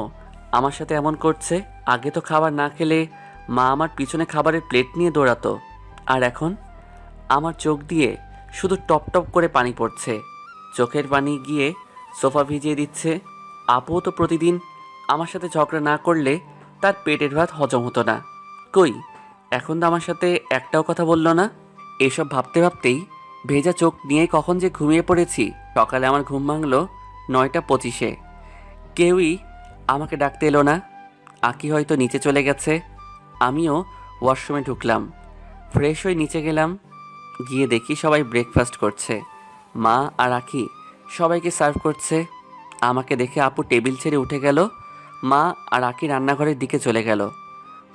আমার সাথে এমন করছে? আগে তো খাবার না খেলে মা আমার পিছনে খাবারের প্লেট নিয়ে দৌড়াতো, আর এখন আমার চোখ দিয়ে শুধু টপ টপ করে পানি পড়ছে। চোখের পানি গিয়ে সোফা ভিজিয়ে দিচ্ছে। আপুও তো প্রতিদিন আমার সাথে ঝগড়া না করলে তার পেটের ভাত হজম হতো না। কই, এখন তো আমার সাথে একটাও কথা বললো না। এসব ভাবতে ভাবতেই ভেজা চোখ নিয়ে কখন যে ঘুমিয়ে পড়েছি। সকালে আমার ঘুম ভাঙলো 9:25-এ। কেউই আমাকে ডাকতে এলো না। আকি হয়তো নিচে চলে গেছে। আমিও ওয়াশরুমে ঢুকলাম, ফ্রেশ হয়ে নিচে গেলাম। গিয়ে দেখি সবাই ব্রেকফাস্ট করছে। মা আর আখি সবাইকে সার্ভ করছে। আমাকে দেখে আপু টেবিল ছেড়ে উঠে গেল। মা আর আখি রান্নাঘরের দিকে চলে গেল।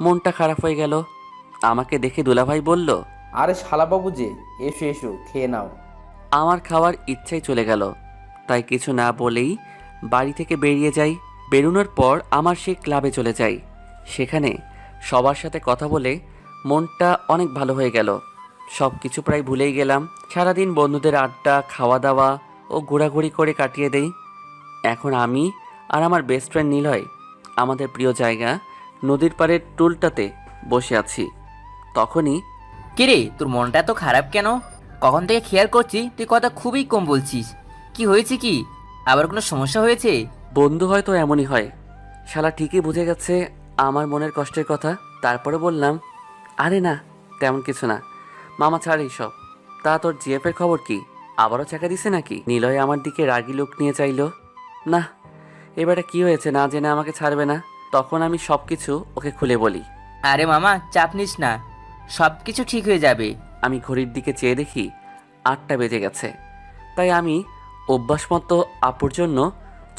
মনটা খারাপ হয়ে গেল। আমাকে দেখে দুলাভাই বলল, আরে শালাবাবু যে, এসো এসো খেয়ে নাও। আমার খাওয়ার ইচ্ছাই চলে গেল। তাই কিছু না বলেই বাড়ি থেকে বেরিয়ে যাই। বেরোনোর পর আমার সেই ক্লাবে চলে যাই। সেখানে সবার সাথে কথা বলে মনটা অনেক ভালো হয়ে গেল। সব কিছু প্রায় ভুলেই গেলাম। সারাদিন বন্ধুদের আড্ডা, খাওয়া দাওয়া ও ঘোরাঘুরি করে কাটিয়ে দেই। এখন আমি আর আমার বেস্ট ফ্রেন্ড নিলয় আমাদের প্রিয় জায়গা নদীর পাড়ের টুলটাতে বসে আছি। তখনই কিরে, তোর মনটা এত খারাপ কেন? কখন থেকে খেয়াল করছি তুই কথা খুবই কম বলছিস। কি হয়েছে? কি আবার কোনো সমস্যা হয়েছে? বন্ধু হয়তো এমনই হয়, শালা ঠিকই বুঝে গেছে আমার মনের কষ্টের কথা। তারপরে বললাম, আরে না, তেমন কিছু না মামা, ছাড় এইসব। তা তোর জিএফের খবর কি? আবারও চাকা দিছে নাকি? নিলয় আমার দিকে রাগি লোক নিয়ে চাইলো। না, এবারে কি হয়েছে না জেনে আমাকে ছাড়বে না। তখন আমি সব কিছু ওকে খুলে বলি। আরে মামা, চাপ নিস না, সব কিছু ঠিক হয়ে যাবে। আমি ঘড়ির দিকে চেয়ে দেখি 8টা বেজে গেছে। তাই আমি অভ্যাস মতো আপুর জন্য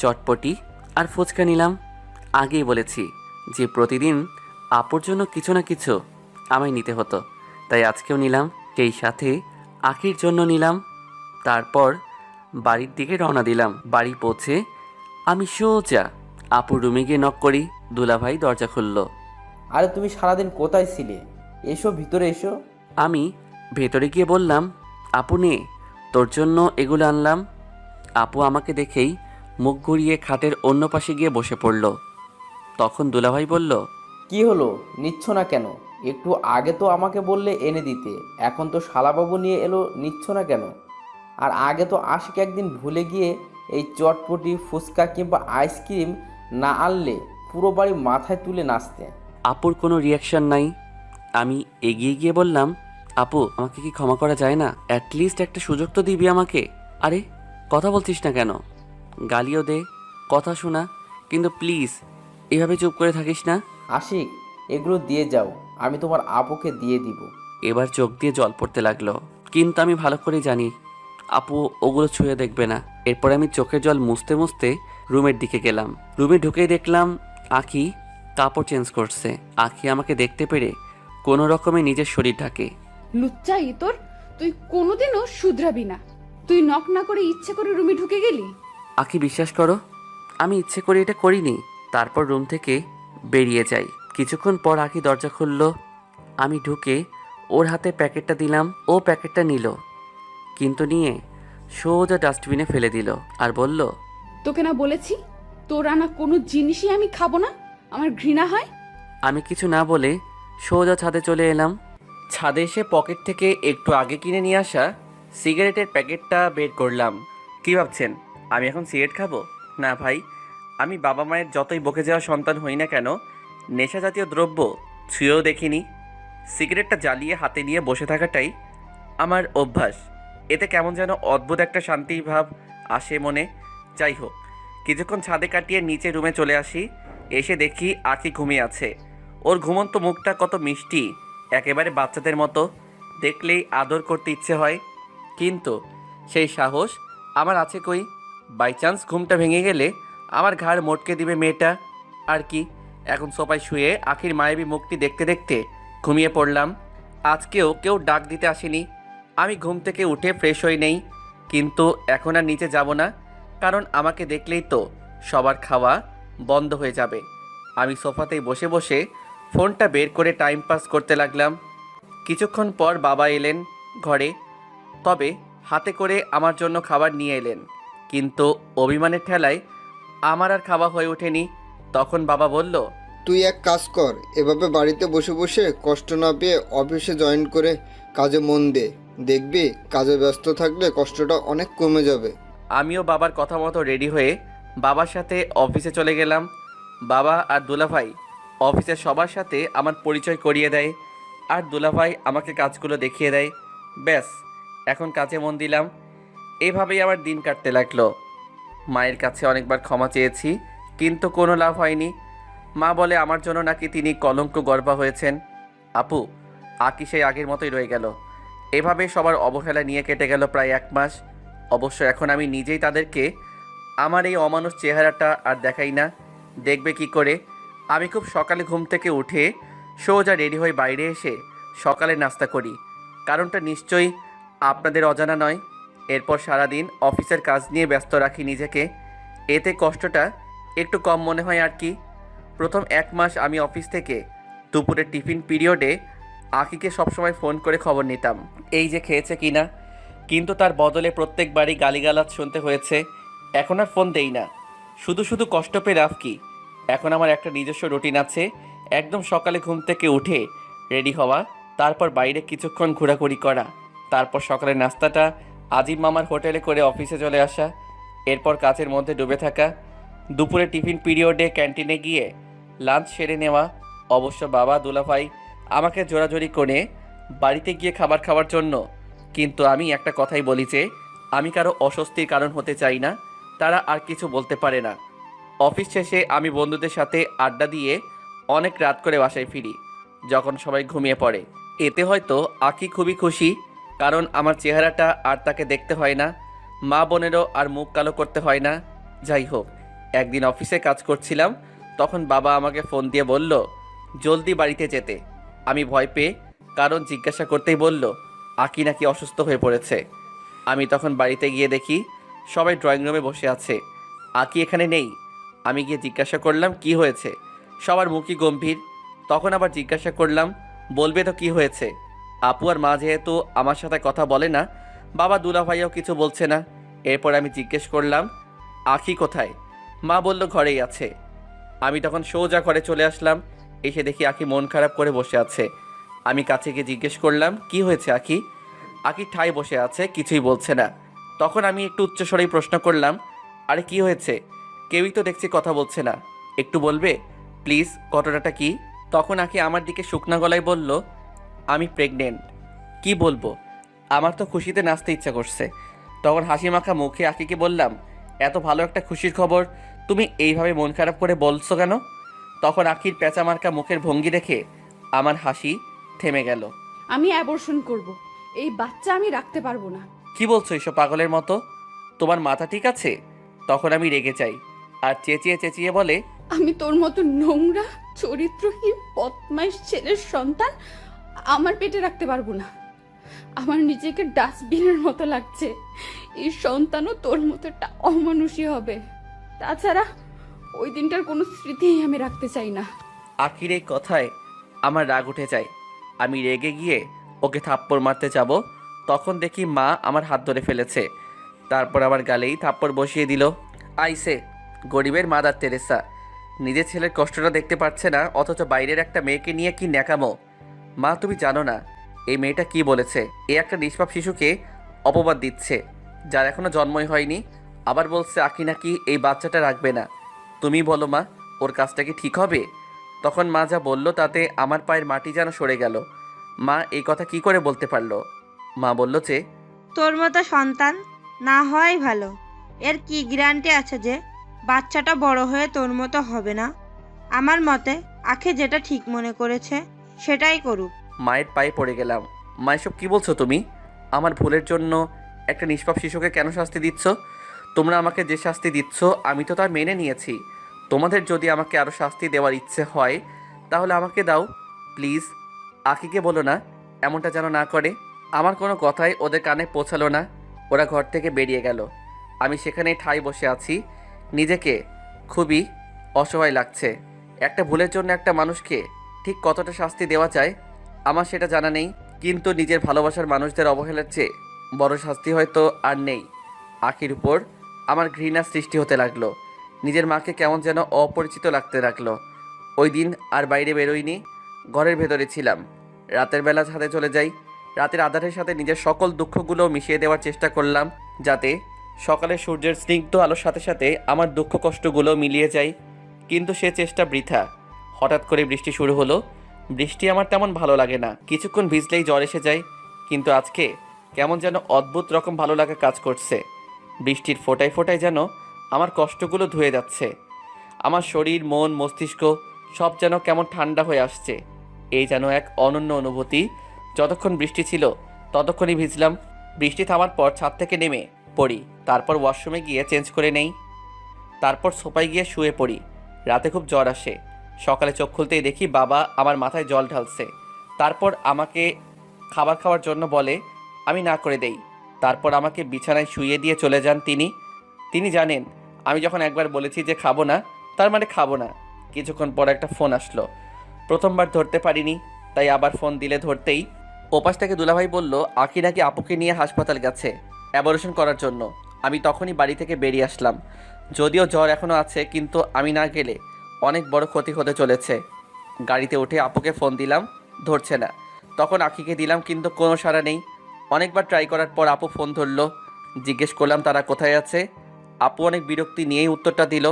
চটপটি আর ফুচকা নিলাম। আগেই বলেছি যে প্রতিদিন আপুর জন্য কিছু না কিছু আমায় নিতে হতো, তাই আজকেও নিলাম। সেই সাথে আখির জন্য নিলাম। তারপর বাড়ির দিকে রওনা দিলাম। বাড়ি পৌঁছে আমি সোজা আপুর রুমে গিয়ে নক করি। দুলাভাই দরজা খুলল। আরে তুমি সারাদিন কোথায় ছিলে? এসো ভিতরে এসো। আমি ভেতরে গিয়ে বললাম, আপু নে, তোর জন্য এগুলো আনলাম। আপু আমাকে দেখেই মুখ ঘুরিয়ে খাটের অন্য পাশে গিয়ে বসে পড়ল। তখন দুলাভাই বলল, কি হলো, নিচ্ছ না কেন? একটু আগে তো আমাকে বললে এনে দিতে, এখন তো শালাবাবু নিয়ে এলো, নিচ্ছ না কেন? আর আগে তো আশিক একদিন ভুলে গিয়ে এই চটপটি, ফুচকা কিংবা আইসক্রিম না আনলে পুরো বাড়ি মাথায় তুলে নাচতে। আপুর কোনো রিয়াকশন নাই। আমি এগিয়ে গিয়ে বললাম, আপু আমাকে কি ক্ষমা করা যায় না? অ্যাটলিস্ট একটা সুযোগ তো দিবি আমাকে। আরে কথা বলছিস না কেন? গালিও দে, কথা শোনা, কিন্তু প্লিজ এভাবে চুপ করে থাকিস না। আশিক, এগুলো দিয়ে যাও, আমি তোমার আপুকে দিয়ে দিব। এবার চোখ দিয়ে জল পড়তে লাগলো, কিন্তু আমি ভালো করে জানি আপু ওগুলো ছুঁয়ে দেখবে না। এরপর আমি চোখের জল মুছতে মুছতে রুমের দিকে গেলাম। রুমে ঢুকেই দেখলাম আখি কাপড় চেঞ্জ করছে। আখি আমাকে দেখতে পেরে কোনো রকমে নিজের শরীর ঢাকে। লুচ্চা ইতর, তুই কোনোদিনও শুধরাবি না। তুই নক না করে ইচ্ছে করে রুমে ঢুকে গেলি। আখি বিশ্বাস করো, আমি ইচ্ছে করে এটা করিনি। তারপর রুম থেকে বেরিয়ে যাই। কিছুক্ষণ পর আখি দরজা খুলল। আমি ঢুকে ওর হাতে প্যাকেটটা দিলাম। ও প্যাকেটটা নিল, কিন্তু নিয়ে সোজা ডাস্টবিনে ফেলে দিল আর বলল, তোকে না বলেছি তোর আনা কোনো জিনিসই আমি খাবো না, আমার ঘৃণা হয়। আমি কিছু না বলে সোজা ছাদে চলে এলাম। ছাদে এসে পকেট থেকে একটু আগে কিনে নিয়ে আসা সিগারেটের প্যাকেটটা বের করলাম। কি ভাবছেন আমি এখন সিগারেট খাবো? না ভাই, আমি বাবা মায়ের যতই বকে যাওয়া সন্তান হই না কেন, নেশা জাতীয় দ্রব্য ছুঁয়েও দেখিনি। সিগারেটটা জ্বালিয়ে হাতে নিয়ে বসে থাকাটাই আমার অভ্যাস। এতে কেমন যেন অদ্ভুত একটা শান্তির ভাব আসে মনে। যাই হোক, কিছুক্ষণ ছাদে কাটিয়ে নিচে রুমে চলে আসি। এসে দেখি আখি ঘুমিয়ে আছে। ওর ঘুমন্ত মুখটা কত মিষ্টি, একেবারে বাচ্চাদের মতো। দেখলেই আদর করতে ইচ্ছে হয়, কিন্তু সেই সাহস আমার আছে কই? বাই চান্স ঘুমটা ভেঙে গেলে আমার ঘাড় মটকে দিবে মেয়েটা। আর কি, এখন সোফায় শুয়ে আখির মায়াবী মুখটি দেখতে দেখতে ঘুমিয়ে পড়লাম। আজকেও কেউ ডাক দিতে আসেনি। আমি ঘুম থেকে উঠে ফ্রেশ হই নেই, কিন্তু এখন আর নিচে যাব না, কারণ আমাকে দেখলেই তো সবার খাওয়া বন্ধ হয়ে যাবে। আমি সোফাতেই বসে বসে ফোনটা বের করে টাইম পাস করতে লাগলাম। কিছুক্ষণ পর বাবা এলেন ঘরে, তবে হাতে করে আমার জন্য খাবার নিয়ে এলেন, কিন্তু অভিমানের ঠেলায় আমার আর খাওয়া হয়ে ওঠেনি। তখন বাবা বলল, তুই এক কাজ কর, এভাবে বাড়িতে বসে বসে কষ্ট না পেয়ে অফিসে জয়েন করে কাজে মন দে। দেখবি কাজে ব্যস্ত থাকলে কষ্টটা অনেক কমে যাবে। আমিও বাবার কথা মতো রেডি হয়ে বাবার সাথে অফিসে চলে গেলাম। বাবা আর দুলাভাই অফিসের সবার সাথে আমার পরিচয় করিয়ে দেয়, আর দুলাভাই আমাকে কাজগুলো দেখিয়ে দেয়। ব্যাস, এখন কাজে মন দিলাম। এভাবেই আমার দিন কাটতে লাগলো। মায়ের কাছে অনেকবার ক্ষমা চেয়েছি, কিন্তু কোনো লাভ হয়নি। মা বলে আমার জন্য নাকি তিনি কলঙ্ক গর্ভা হয়েছেন। আপু, আকি সেই আগের মতোই রয়ে গেল। এভাবে সবার অবহেলা নিয়ে কেটে গেল প্রায় 1 মাস। অবশ্য এখন আমি নিজেই তাদেরকে আমার এই অমানুষ চেহারাটা আর দেখাই না। দেখবে কি করে? আমি খুব সকালে ঘুম থেকে উঠে সোজা রেডি হয়ে বাইরে এসে সকালে নাস্তা করি। কারণটা নিশ্চয়ই আপনাদের অজানা নয়। এরপর সারাদিন অফিসের কাজ নিয়ে ব্যস্ত রাখি নিজেকে। এতে কষ্টটা একটু কম মনে হয় আর কি। প্রথম 1 মাস আমি অফিস থেকে দুপুরে টিফিন পিরিয়ডে আকিকে সবসময় ফোন করে খবর নিতাম, এই যে খেয়েছে কিনা, কিন্তু তার বদলে প্রত্যেকবারই গালিগালাজ শুনতে হয়েছে। এখন আর ফোন দেই না। শুধু শুধু কষ্ট পেয়ে লাভ কি? এখন আমার একটা নিজস্ব রুটিন আছে। একদম সকালে ঘুম থেকে উঠে রেডি হওয়া, তারপর বাইরে কিছুক্ষণ ঘোরাঘুরি করা, তারপর সকালে নাস্তাটা আজিম মামার হোটেলে করে অফিসে চলে আসা, এরপর কাজের মধ্যে ডুবে থাকা, দুপুরে টিফিন পিরিয়ডে ক্যান্টিনে গিয়ে লাঞ্চ সেরে নেওয়া। অবশ্য বাবা দুলাভাই আমাকে জোরাজোরি করে বাড়িতে গিয়ে খাবার খাওয়ার জন্য, কিন্তু আমি একটা কথাই বলি যে আমি কারো অস্বস্তির কারণ হতে চাই না। তারা আর কিছু বলতে পারে না। অফিস শেষে আমি বন্ধুদের সাথে আড্ডা দিয়ে অনেক রাত করে বাসায় ফিরি, যখন সবাই ঘুমিয়ে পড়ে। এতে হয়তো আকি খুবই খুশি, কারণ আমার চেহারাটা আর তাকে দেখতে হয় না, মা বোনেরও আর মুখ কালো করতে হয় না। যাই হোক, একদিন অফিসে কাজ করছিলাম, তখন বাবা আমাকে ফোন দিয়ে বলল জলদি বাড়িতে যেতে। আমি ভয় পেয়ে কারণ জিজ্ঞাসা করতেই বলল আকি নাকি অসুস্থ হয়ে পড়েছে। আমি তখন বাড়িতে গিয়ে দেখি সবাই ড্রয়িং রুমে বসে আছে, আকি এখানে নেই। আমি গিয়ে জিজ্ঞাসা করলাম কি হয়েছে, সবার মুখই গম্ভীর। তখন আবার জিজ্ঞাসা করলাম বলবে তো কি হয়েছে। আপু আর মা যেহেতু আমার সাথে কথা বলে না, বাবা দুলাভাইও কিছু বলছে না। এরপর আমি জিজ্ঞেস করলাম আখি কোথায়? মা বলল ঘরেই আছে। আমি তখন সোজা ঘরে চলে আসলাম। এসে দেখি আখি মন খারাপ করে বসে আছে। আমি কাছে গিয়ে জিজ্ঞেস করলাম কি হয়েছে আখি? আখি ঠায় বসে আছে, কিছুই বলছে না। তখন আমি একটু উচ্চস্বরেই প্রশ্ন করলাম আরে কি হয়েছে? কেউই তো দেখছি কথা বলছে না, একটু বলবে প্লিজ ঘটনাটা কি? তখন আখি আমার দিকে শুকনা গলায় বলল আমি প্রেগনেন্ট। কি বলবো, আমার তো খুশিতে নাচতে ইচ্ছা করছে। তখন হাসি মাখা মুখে আখিকে বললাম এত ভালো একটা খুশির খবর তুমি এইভাবে মন খারাপ করে বলছো কেন? তখন আখির পেঁচা মার্কা মুখের ভঙ্গি দেখে আমার হাসি থেমে গেল। আমি অ্যাবর্শন করব। এই বাচ্চা আমি রাখতে পারবো না। কি বলছো এসব পাগলের মতো? তোমার মাথা ঠিক আছে? তখন আমি রেগে যাই আর চেঁচিয়ে চেঁচিয়ে বলে আমি তোর মতো নোংরা চরিত্রহীন বদমাইশ ছেলের সন্তান আমার পেটে রাখতে পারবো না। আমার নিজেকে ডাস্টবিনের মতো লাগছে। এই সন্তানও তোর মতো একটা অমানুষই হবে। তাছাড়া ওই দিনটার কোনো স্মৃতিই আমি রাখতে চাই না। আখির এই কথায় আমার রাগ উঠে যায়। আমি রেগে গিয়ে ওকে থাপ্পড় মারতে যাব, তখন দেখি মা আমার হাত ধরে ফেলেছে। তারপর আমার গালেই থাপ্পড় বসিয়ে দিল। আইসে গরিবের মাদার তেরেসা, নিজের ছেলের কষ্টটা দেখতে পাচ্ছে না, অথচ বাইরের একটা মেয়েকে নিয়ে কি ন্যাকামো। মা তুমি জানো না এই মেয়েটা কি বলেছে? এ একটা নিষ্পাপ শিশুকে অপবাদ দিচ্ছে, যার এখনো জন্মই হয়নি। আবার বলছে আখি নাকি এই বাচ্চাটা রাখবে না। তুমি বলো মা, ওর কাজটা কি ঠিক হবে? তখন মা যা বলল তাতে আমার পায়ের মাটি যেন সরে গেল। মা এই কথা কি করে বলতে পারলো? মা বলল যে তোর মতো সন্তান না হওয়াই ভালো। এর কি গ্যারান্টি আছে যে বাচ্চাটা বড় হয়ে তোর মতো হবে না? আমার মতে আখে যেটা ঠিক মনে করেছে সেটাই করুক। মায়ের পায়ে পড়ে গেলাম। মা এসব কী বলছো তুমি? আমার ভুলের জন্য একটা নিষ্পাপ শিশুকে কেন শাস্তি দিচ্ছ? তোমরা আমাকে যে শাস্তি দিচ্ছ আমি তো তার মেনে নিয়েছি। তোমাদের যদি আমাকে আরও শাস্তি দেওয়ার ইচ্ছে হয় তাহলে আমাকে দাও প্লিজ। আখিকে বলো না এমনটা যেন না করে। আমার কোনো কথাই ওদের কানে পৌঁছালো না। ওরা ঘর থেকে বেরিয়ে গেল। আমি সেখানেই ঠাই বসে আছি। নিজেকে খুবই অসহায় লাগছে। একটা ভুলের জন্য একটা মানুষকে ঠিক কতটা শাস্তি দেওয়া যায় আমার সেটা জানা নেই। কিন্তু নিজের ভালোবাসার মানুষদের অবহেলার চেয়ে বড় শাস্তি হয়তো আর নেই। আখির উপর আমার ঘৃণা সৃষ্টি হতে লাগলো। নিজের মাকে কেমন যেন অপরিচিত লাগতে লাগলো। ওই দিন আর বাইরে বেরোইনি, ঘরের ভেতরে ছিলাম। রাতের বেলা ছাদে চলে যাই। রাতের আঁধারের সাথে নিজের সকল দুঃখগুলো মিশিয়ে দেওয়ার চেষ্টা করলাম, যাতে সকালে সূর্যের স্নিগ্ধ আলোর সাথে সাথে আমার দুঃখ কষ্টগুলো মিলিয়ে যায়। কিন্তু সে চেষ্টা বৃথা। হঠাৎ করে বৃষ্টি শুরু হলো। বৃষ্টি আমার তেমন ভালো লাগে না, কিছুক্ষণ ভিজলেই জ্বর এসে যায়। কিন্তু আজকে কেমন যেন অদ্ভুত রকম ভালো লাগা কাজ করছে। বৃষ্টির ফোঁটায় ফোঁটায় যেন আমার কষ্টগুলো ধুয়ে যাচ্ছে। আমার শরীর, মন, মস্তিষ্ক সব যেন কেমন ঠান্ডা হয়ে আসছে। এই যেন এক অনন্য অনুভূতি। যতক্ষণ বৃষ্টি ছিল ততক্ষণই ভিজলাম। বৃষ্টি থামার পর ছাদ থেকে নেমে পড়ি, তারপর ওয়াশরুমে গিয়ে চেঞ্জ করে নেই, তারপর সোফায় গিয়ে শুয়ে পড়ি। রাতে খুব জ্বর আসে। সকালে চোখ খুলতেই দেখি বাবা আমার মাথায় জল ঢালছে। তারপর আমাকে খাবার খাওয়ার জন্য বলে, আমি না করে দেই। তারপর আমাকে বিছানায় শুইয়ে দিয়ে চলে যান তিনি জানেন আমি যখন একবার বলেছি যে খাবো না, তার মানে খাবো না। কিছুক্ষণ পর একটা ফোন আসলো। প্রথমবার ধরতে পারিনি, তাই আবার ফোন দিলে ধরতেই ওপাশ থেকে দুলাভাই বলল, আখি নাকি আপুকে নিয়ে হাসপাতাল গেছে অ্যাবর্শন করার জন্য। আমি তখনই বাড়ি থেকে বেরিয়ে আসলাম। যদিও জ্বর এখনও আছে, কিন্তু আমি না গেলে অনেক বড় ক্ষতি হতে চলেছে। গাড়িতে উঠে আপুকে ফোন দিলাম, ধরছে না। তখন আখিকে দিলাম, কিন্তু কোনো সাড়া নেই। অনেকবার ট্রাই করার পর আপু ফোন ধরলো। জিজ্ঞেস করলাম তারা কোথায় আছে। আপু অনেক বিরক্তি নিয়েই উত্তরটা দিল।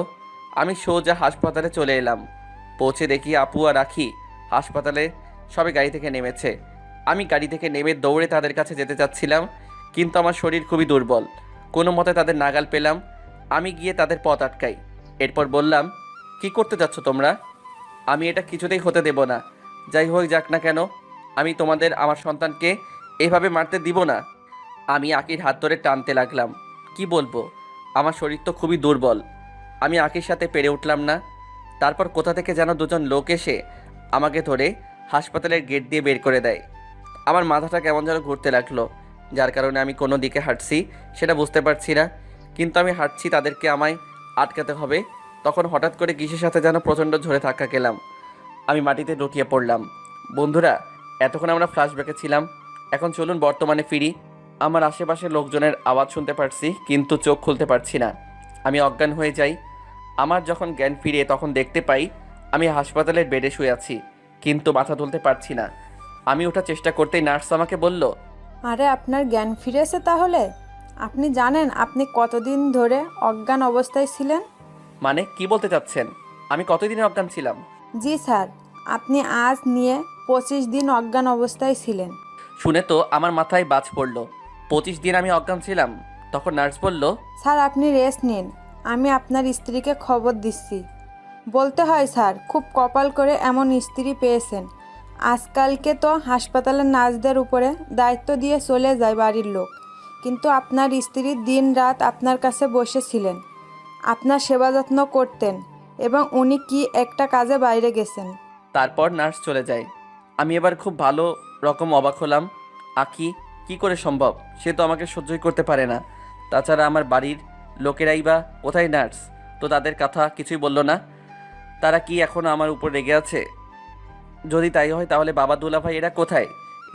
আমি সোজা হাসপাতালে চলে এলাম। পৌঁছে দেখি আপু আর আখি হাসপাতালে সবে গাড়ি থেকে নেমেছে। আমি গাড়ি থেকে নেমে দৌড়ে তাদের কাছে যেতে চাচ্ছিলাম, কিন্তু আমার শরীর খুবই দুর্বল। কোনো মতে তাদের নাগাল পেলাম। আমি গিয়ে তাদের পথ আটকাই। এরপর বললাম, কি করতে যাচ্ছ তোমরা? আমি এটা কিছুতেই হতে দেব না। যাই হোক যাক না কেন, আমি তোমাদের আমার সন্তানকে এভাবে মারতে দিব না। আমি আকির হাত ধরে টানতে লাগলাম। কি বলবো, আমার শরীর তো খুবই দুর্বল। আমি আকির সাথে পেরে উঠলাম না। তারপর কোথা থেকে যেন দুজন লোক এসে আমাকে ধরে হাসপাতালের গেট দিয়ে বের করে দেয়। আমার মাথাটা কেমন যেন ঘুরতে লাগলো, যার কারণে আমি কোনো দিকে হাঁটছি সেটা বুঝতে পারছি না। কিন্তু আমি হাঁটছি, তাদেরকে আমায় আটকাতে হবে। তখন হঠাৎ করে কিসের সাথে যেন প্রচণ্ড ঝরে ধাক্কা খেলাম। আমি মাটিতে লুটিয়ে পড়লাম। বন্ধুরা, এতক্ষণ আমরা ফ্ল্যাশব্যাকে ছিলাম, এখন চলুন বর্তমানে ফিরি। আমার আশেপাশে লোকজনের আওয়াজ শুনতে পারছি, কিন্তু চোখ খুলতে পারছি না। আমি অজ্ঞান হয়ে যাই। আমার যখন জ্ঞান ফিরে, তখন দেখতে পাই আমি হাসপাতালের বেডে শুয়ে আছি, কিন্তু মাথা তুলতে পারছি না। আমি ওঠার চেষ্টা করতেই নার্স আমাকে বলল, আরে আপনার জ্ঞান ফিরেছে তাহলে? আপনি জানেন আপনি কতদিন ধরে অজ্ঞান অবস্থায় ছিলেন? মানে কি বলতে চাচ্ছেন? আমি কতদিনে অজ্ঞান ছিলাম? জি স্যার, আপনি আজ নিয়ে 25 দিন অজ্ঞান অবস্থায় ছিলেন। শুনে তো আমার মাথায় বাজ পড়ল। 25 দিন আমি অজ্ঞান ছিলাম? তখন নার্স বলল, স্যার আপনি রেস্ট নিন, আমি আপনার স্ত্রীকে খবর দিচ্ছি। বলতে হয় স্যার, খুব কপাল করে এমন স্ত্রী পেয়েছেন। আজকালকে তো হাসপাতালের নার্সদের উপরে দায়িত্ব দিয়ে চলে যায় বাড়ির লোক, কিন্তু আপনার স্ত্রী দিন রাত আপনার কাছে বসেছিলেন, আপনার সেবা যত্ন করতেন, এবং উনি কি একটা কাজে বাইরে গেছেন। তারপর নার্স চলে যায়। আমি এবার খুব ভালো রকম অবাক হলাম। আখি কি করে সম্ভব? সে তো আমাকে সহ্যই করতে পারে না। তাছাড়া আমার বাড়ির লোকেরাই বা কোথায়? নার্স তো তাদের কথা কিছুই বলল না। তারা কি এখনও আমার উপর রেগে আছে? যদি তাই হয় তাহলে বাবা, দুলাভাই এরা কোথায়?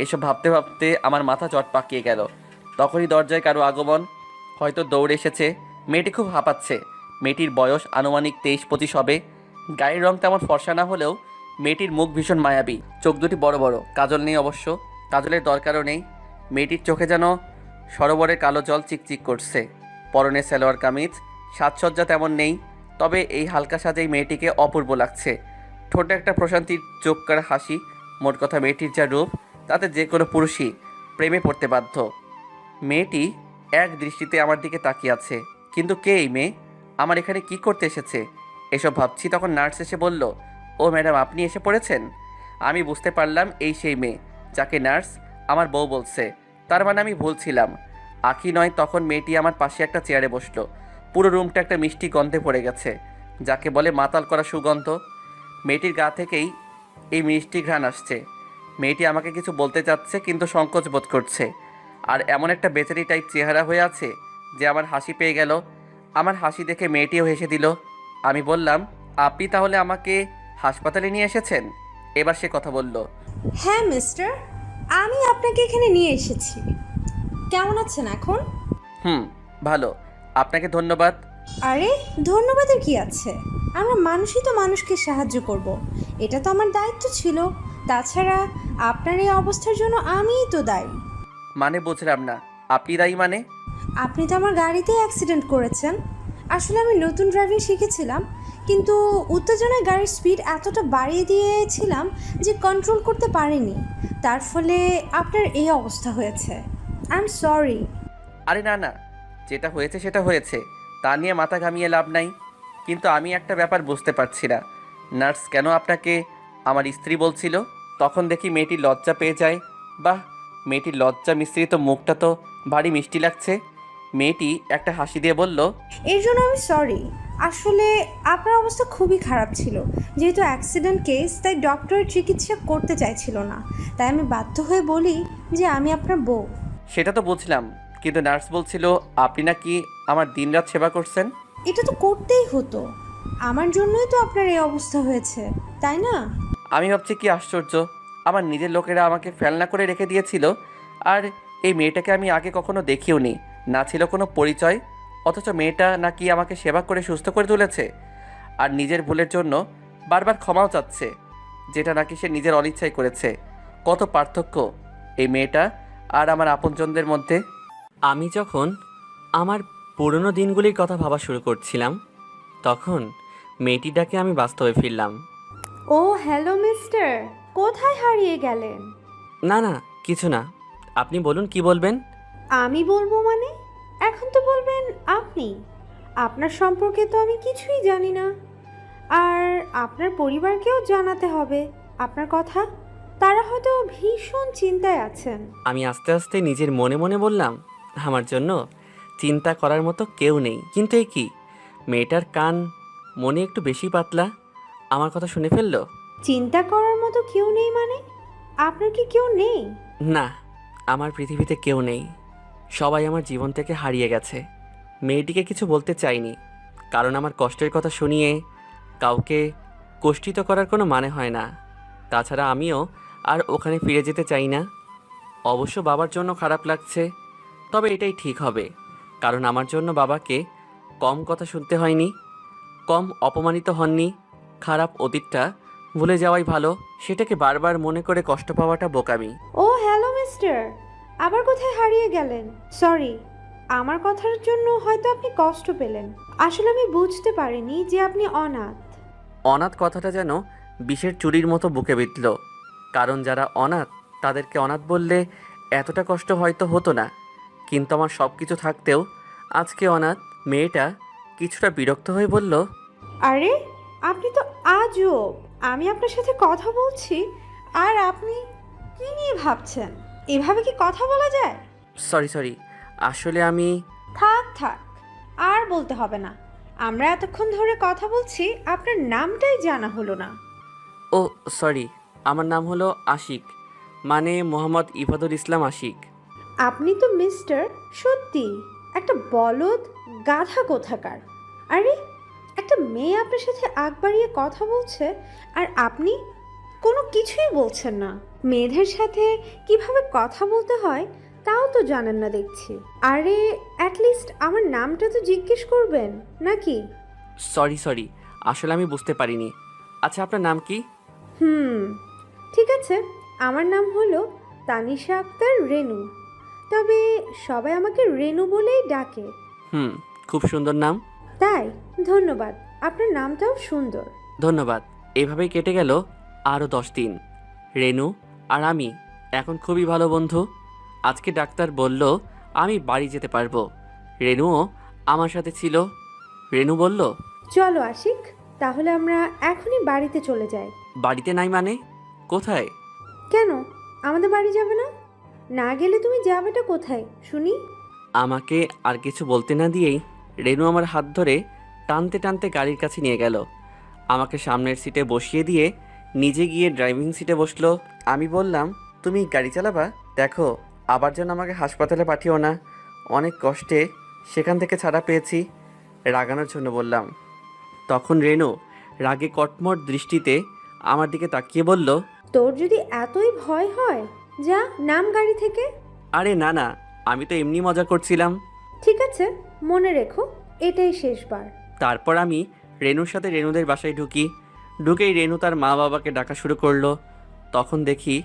এসব ভাবতে ভাবতে আমার মাথা চট পাকিয়ে গেল। তখনই দরজায় কারো আগমন, হয়তো দৌড়ে এসেছে। মেয়েটি খুব হাঁপাচ্ছে। মেয়েটির বয়স আনুমানিক 23-25 হবে। গায়ের রং তেমন ফর্সা না হলেও মেয়েটির মুখ ভীষণ মায়াবী, চোখ দুটি বড় বড়। কাজল নেই অবশ্য, কাজলের দরকারও নেই। মেয়েটির চোখে যেন সরোবরের কালো জল চিকচিক করছে। পরনে সালোয়ার কামিজ, সাজসজ্জা তেমন নেই, তবে এই হালকা সাজেই মেয়েটিকে অপূর্ব লাগছে। ঠোঁটে একটা প্রশান্তির চোখ কাড়া হাসি। মোট কথা মেয়েটির যা রূপ, তাতে যে কোনো পুরুষই প্রেমে পড়তে বাধ্য। মেয়েটি এক দৃষ্টিতে আমার দিকে তাকিয়ে আছে। কিন্তু কে এই মেয়ে? আমার এখানে কি করতে এসেছে? এসব ভাবছি, তখন নার্স এসে বলল, ও ম্যাডাম, আপনি এসে পড়েছেন। আমি বুঝতে পারলাম এই সেই মেয়ে যাকে নার্স আমার বউ বলছে। তার মানে আমি ভুল ছিলাম। আখি নয়। তখন মেয়েটি আমার পাশে একটা চেয়ারে বসলো। পুরো রুমটা একটা মিষ্টি গন্ধে পড়ে গেছে, যাকে বলে মাতাল করা সুগন্ধ। মেয়েটির গা থেকেই এই মিষ্টি ঘ্রাণ আসছে। মেয়েটি আমাকে কিছু বলতে চাচ্ছে, কিন্তু সংকোচ বোধ করছে। আর এমন একটা বেচারি টাইপ চেহারা হয়ে আছে যে আমার হাসি পেয়ে গেল। আমার হাসি দেখে মেয়েটিও হেসে দিল। আমি বললাম, আপনি তাহলে আমাকে হাসপাতালে নিয়ে এসেছেন? এবার সে কথা বলল, হ্যাঁ মিস্টার, আমি আপনাকে এখানে নিয়ে এসেছি। কেমন আছেন এখন? ভালো। আপনাকে ধন্যবাদ। আরে ধন্যবাদের কি আছে, আমরা মানুষই তো মানুষকে সাহায্য করব, এটা তো আমার দায়িত্ব ছিল। তাছাড়া আপনার এই অবস্থার জন্য আমিই তো দায়ী। মানে বুঝলাম না, আপনি দায়ী মানে? আপনি তো আমার গাড়িতে অ্যাক্সিডেন্ট করেছেন। আসলে আমি নতুন ড্রাইভিং শিখেছিলাম, কিন্তু উত্তেজনায় গাড়ির স্পিড এতটা বাড়িয়ে দিয়েছিলাম যে কন্ট্রোল করতে পারিনি। তার ফলে আপনার এই অবস্থা হয়েছে। I am sorry. আরে না না, যেটা হয়েছে সেটা হয়েছে, তা নিয়ে মাথা ঘামিয়ে লাভ নাই। কিন্তু আমি একটা ব্যাপার বুঝতে পারছি না, নার্স কেন আপনাকে আমার স্ত্রী বলছিল? তখন দেখি মেয়েটি লজ্জা পেয়ে যায়। বাহ, মেয়েটির লজ্জা মিশ্রিত মুখটা তো ভারী মিষ্টি লাগছে। মেয়েটি একটা হাসি দিয়ে বলল, এর জন্য আমি সরি। আসলে আপনার অবস্থা খুবই খারাপ ছিল, যেহেতু অ্যাক্সিডেন্ট কেস, তাই ডক্টরের চিকিৎসা করতে চাইছিল না। তাই আমি বাধ্য হয়ে বলি যে আমি আপনার বউ। সেটা তো বুঝলাম, কিন্তু নার্স বলছিল আপনি নাকি আমার দিনরাত সেবা করছেন। এটা তো করতেই হতো, আমার জন্যই তো আপনার এই অবস্থা হয়েছে, তাই না? আমি ভাবছি কি আশ্চর্য, আমার নিজের লোকেরা আমাকে ফেলনা করে রেখে দিয়েছিল, আর এই মেয়েটাকে আমি আগে কখনো দেখিও নি, না ছিল কোনো পরিচয়, অথচ মেয়েটা নাকি আমাকে সেবা করে সুস্থ করে তুলেছে, আর নিজের ভুলের জন্য বারবার ক্ষমাও চাচ্ছে, যেটা নাকি সে নিজের অনিচ্ছায় করেছে। কত পার্থক্য এই মেয়েটা আর আমার আপনজনদের মধ্যে। আমি যখন আমার পুরনো দিনগুলির কথা ভাবা শুরু করছিলাম, তখন মেয়েটির ডাকে আমি বাস্তবে ফিরলাম। ও হ্যালো মিস্টার, কোথায় হারিয়ে গেলেন? না না, কিছু না, আপনি বলুন কি বলবেন। আমি বলবো মানে? এখন তো বলবেন আপনি। আপনার সম্পর্কে তো আমি কিছুই জানি না, আর আপনার পরিবারকেও জানাতে হবে আপনার কথা। তারা হয়তো ভীষণ চিন্তায় আছেন। আমি আস্তে আস্তে নিজের মনে মনে বললাম, আমার জন্য চিন্তা করার মতো কেউ নেই। কিন্তু এ কি, মেয়েটার কান মনে একটু বেশি পাতলা, আমার কথা শুনে ফেললো। চিন্তা করার মতো কেউ নেই মানে? আপনার কি কেউ নেই? না, আমার পৃথিবীতে কেউ নেই, সবাই আমার জীবন থেকে হারিয়ে গেছে। মেয়েটিকে কিছু বলতে চাইনি, কারণ আমার কষ্টের কথা শুনিয়ে কাউকে কষ্টিত করার কোনো মানে হয় না। তাছাড়া আমিও আর ওখানে ফিরে যেতে চাই না। অবশ্য বাবার জন্য খারাপ লাগছে, তবে এটাই ঠিক হবে, কারণ আমার জন্য বাবাকে কম কথা শুনতে হয়নি, কম অপমানিত হননি। খারাপ অতীতটা ভুলে যাওয়াই ভালো, সেটাকে বারবার মনে করে কষ্ট পাওয়াটা বোকামি। ও হ্যালো মিস্টার, আবার কোথায় হারিয়ে গেলেন? সরি, আমার কথার জন্য হয়তো আপনি কষ্ট পেলেন। আসলে আমি বুঝতে পারিনি যে আপনি অনাথ। অনাথ কথাটা যেন বিষের চুরির মতো বুকে বিঁধল, কারণ যারা অনাথ তাদেরকে অনাথ বললে এতটা কষ্ট হয়তো হতো না, কিন্তু আমার সব কিছু থাকতেও আজকে অনাথ। মেয়েটা কিছুটা বিরক্ত হয়ে বলল, আরে আপনি তো আজব, আমি আপনার সাথে কথা বলছি আর আপনি কি নিয়ে ভাবছেন? এভাবে কি কথা বলা যায়? সরি, আসলে আমি। থাক থাক, আর বলতে হবে না। আমরা এতক্ষণ ধরে কথা বলছি, আপনার নামটাই জানা হলো না। ও সরি, আমার নাম হলো আশিক, মানে মোহাম্মদ ইফাদুল ইসলাম আশিক। আপনি তো মিস্টার সত্যি একটা বলদ গাধা কোথাকার। আরে একটা মেয়ে আপনার সাথে আগ বাড়িয়ে কথা বলছে আর আপনি কোনো কিছুই বলছেন না। মেয়েদের সাথে কিভাবে কথা বলতে হয় তাও তো জানেন না দেখছি। আরে অ্যাটলিস্ট আমার নামটা তো জিজ্ঞেস করবেন নাকি? সরি, আসলে আমি বুঝতে পারিনি। আচ্ছা, আপনার নাম কি? ঠিক আছে, আমার নাম হলো তানিশা আক্তার রেনু, তবে সবাই আমাকে রেনু বলেই ডাকে। খুব সুন্দর নাম। তাই? ধন্যবাদ, আপনার নামটাও সুন্দর। ধন্যবাদ। এভাবেই কেটে গেল আরও 10 দিন। রেনু আর আমি এখন খুবই ভালো বন্ধু। আজকে ডাক্তার বলল আমি বাড়ি যেতে পারবো। রেনুও আমার সাথে ছিল। রেনু বলল, চলো আশিক, তাহলে আমরা এখনই বাড়িতে চলে যাই। বাড়িতে নাই মানে? কোথায়? কেন, আমাদের বাড়ি যাবে না? না গেলে তুমি যাবেটা কোথায় শুনি? আমাকে আর কিছু বলতে না দিয়েই রেনু আমার হাত ধরে টানতে টানতে গাড়ির কাছে নিয়ে গেল। আমাকে সামনের সিটে বসিয়ে দিয়ে নিজে গিয়ে ড্রাইভিং সিটে বসলো। আমি বললাম, তুমি গাড়ি চালাবা? দেখো, আবার যেন আমাকে হাসপাতালে পাঠিও না, অনেক কষ্টে সেখান থেকে ছাড়া পেয়েছি। রাগানোর জন্য বললাম। তখন রেনু রাগে কটমট দৃষ্টিতে আমার দিকে তাকিয়ে বলল, তোর যদি এতই ভয় হয় যা, নাম গাড়ি থেকে। আরে না না, আমি তো এমনি মজা করছিলাম। ঠিক আছে, মনে রেখো এটাই শেষবার। তারপর আমি রেনুর সাথে রেনুদের বাসায় ঢুকি। ঢুকেই রেনু তার মা বাবাকে ডাকা শুরু করলো। তখন দেখি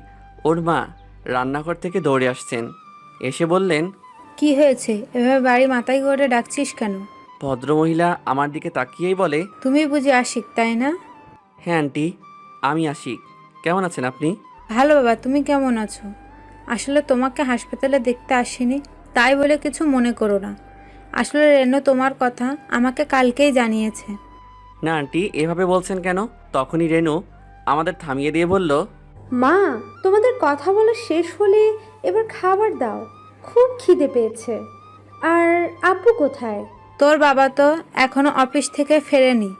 ওর মা রান্নাঘর থেকে দৌড়ে আসছেন। এসে বললেন, কি হয়েছে, এভাবে বাড়ি মাথায় করে ডাকছিস কেন? ভদ্রমহিলা আমার দিকে তাকিয়েই বলে, তুমি বুঝি আশিক, তাই না? হ্যাঁ আন্টি, আমি আশিক। কেমন আছেন আপনি? ভালো বাবা, তুমি কেমন আছো? আসলে তোমাকে হাসপাতালে দেখতে আসিনি, তাই বলে কিছু মনে করো না। আসলে রেনু তোমার কথা আমাকে কালকেই জানিয়েছে। না আন্টি, এভাবে বলছেন কেন? তখনই রেনু আমাদের থামিয়ে দিয়ে বলল, মা, তোমাদের কথা বলা শেষ হলে এবার খাবার দাও, খুব খিদে পেয়েছে। আর আব্বু কোথায়? তোর বাবা তো এখনো অফিস থেকে ফেরেনি।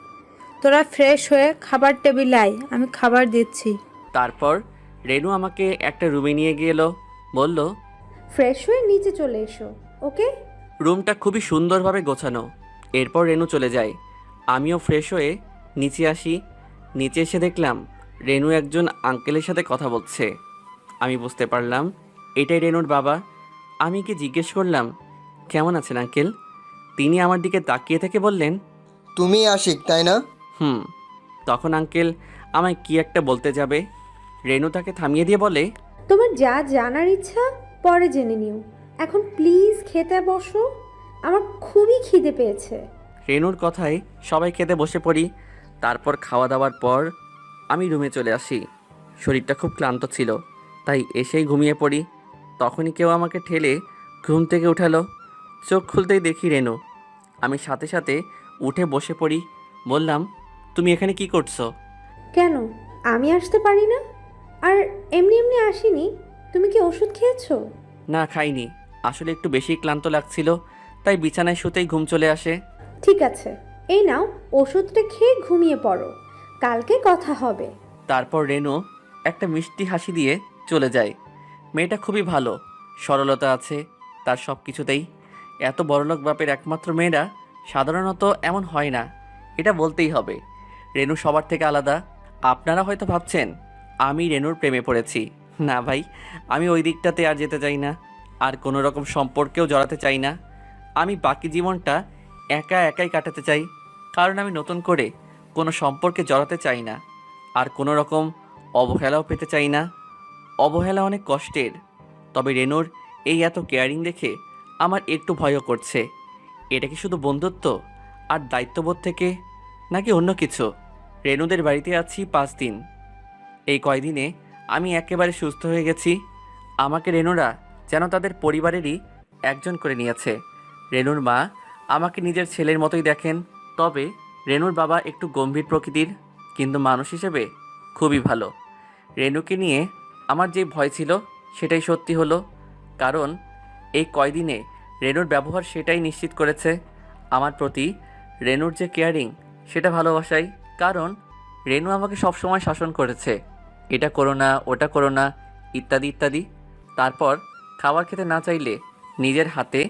তোরা ফ্রেশ হয়ে খাবার টেবিলে আয়, আমি খাবার দিচ্ছি। তারপর রেনু আমাকে একটা রুমে নিয়ে গেল। বলল, ফ্রেশ হয়ে নিচে চলে এসো, ওকে? রুমটা খুবই সুন্দরভাবে গোছানো। এরপর রেনু চলে যায়। আমিও ফ্রেশ হয়ে নিচে আসি। নিচে এসে দেখলাম রেনু একজন আঙ্কেলের সাথে কথা বলছে। আমি বুঝতে পারলাম এটাই রেনুর বাবা। আমি কি জিজ্ঞেস করলাম, কেমন আছেন আঙ্কেল? তিনি আমার দিকে তাকিয়ে থেকে বললেন, তুমি আশিক তাই না? হুম। তখন আঙ্কেল আমায় কি একটা বলতে যাবে, রেনু তাকে থামিয়ে দিয়ে বলে, তোমার যা জানার ইচ্ছা পরে জেনে নিও, এখন প্লিজ খেতে বসো, আমার খুবই খিদে পেয়েছে। রেনুর কথায় সবাই খেতে বসে পড়ি। তারপর খাওয়া দাওয়ার পর আমি রুমে চলে আসি। শরীরটা খুব ক্লান্ত ছিল, তাই এসেই ঘুমিয়ে পড়ি। তখনই কেউ আমাকে ঠেলে ঘুম থেকে উঠালো। চোখ খুলতেই দেখি রেনু। আমি সাথে সাথে উঠে বসে পড়ি। বললাম, তুমি এখানে কি করছো? কেন, আমি আসতে পারি না? আর এমনি এমনি আসিনি, তুমি কি ওষুধ খেয়েছো? না, খাইনি। আসলে একটু বেশি ক্লান্ত লাগছিল, তাই বিছানায় শুতেই ঘুম চলে আসে। ঠিক আছে, এই নাও ওষুধটা খেয়ে ঘুমিয়ে পড়ো, কালকে কথা হবে। তারপর রেনু একটা মিষ্টি হাসি দিয়ে চলে যায়। মেয়েটা খুবই ভালো, সরলতা আছে তার সব কিছুতেই। এত বড়লোক বাপের একমাত্র মেয়েরা সাধারণত এমন হয় না, এটা বলতেই হবে। রেনু সবার থেকে আলাদা। আপনারা হয়তো ভাবছেন আমি রেনুর প্রেমে পড়েছি। না ভাই, আমি ওই দিকটাতে আর যেতে চাই না, আর কোনো রকম সম্পর্কেও জড়াতে চাই না। আমি বাকি জীবনটা একা একাই কাটাতে চাই, কারণ আমি নতুন করে কোনো সম্পর্কে জড়াতে চাই না, আর কোনো রকম অবহেলাও পেতে চাই না। অবহেলা অনেক কষ্টের। তবে রেনুর এই এত কেয়ারিং দেখে আমার একটু ভয়ও করছে। এটা কি শুধু বন্ধুত্ব আর দায়িত্ববোধ থেকে, নাকি অন্য কিছু? রেনুদের বাড়িতে আছি 5 দিন। এই কয়দিনে আমি একেবারে সুস্থ হয়ে গেছি। আমাকে রেনুরা যেন তাদের পরিবারেরই একজন করে নিয়েছে। রেনুর মা আমাকে নিজের ছেলের মতোই দেখেন। তবে রেনুর বাবা একটু গম্ভীর প্রকৃতির, কিন্তু মানুষ হিসেবে খুবই ভালো। রেনুকে নিয়ে আমার যে ভয় ছিল সেটাই সত্যি হলো, কারণ এই কয়দিনে রেনুর ব্যবহার সেটাই নিশ্চিত করেছে। আমার প্রতি রেনুর যে কেয়ারিং, সেটা ভালোবাসাই। কারণ রেনু আমাকে সবসময় শাসন করেছে, এটা করো না, ওটা করো না, ইত্যাদি ইত্যাদি। তারপর খাবার খেতে না চাইলে নিজের হাতে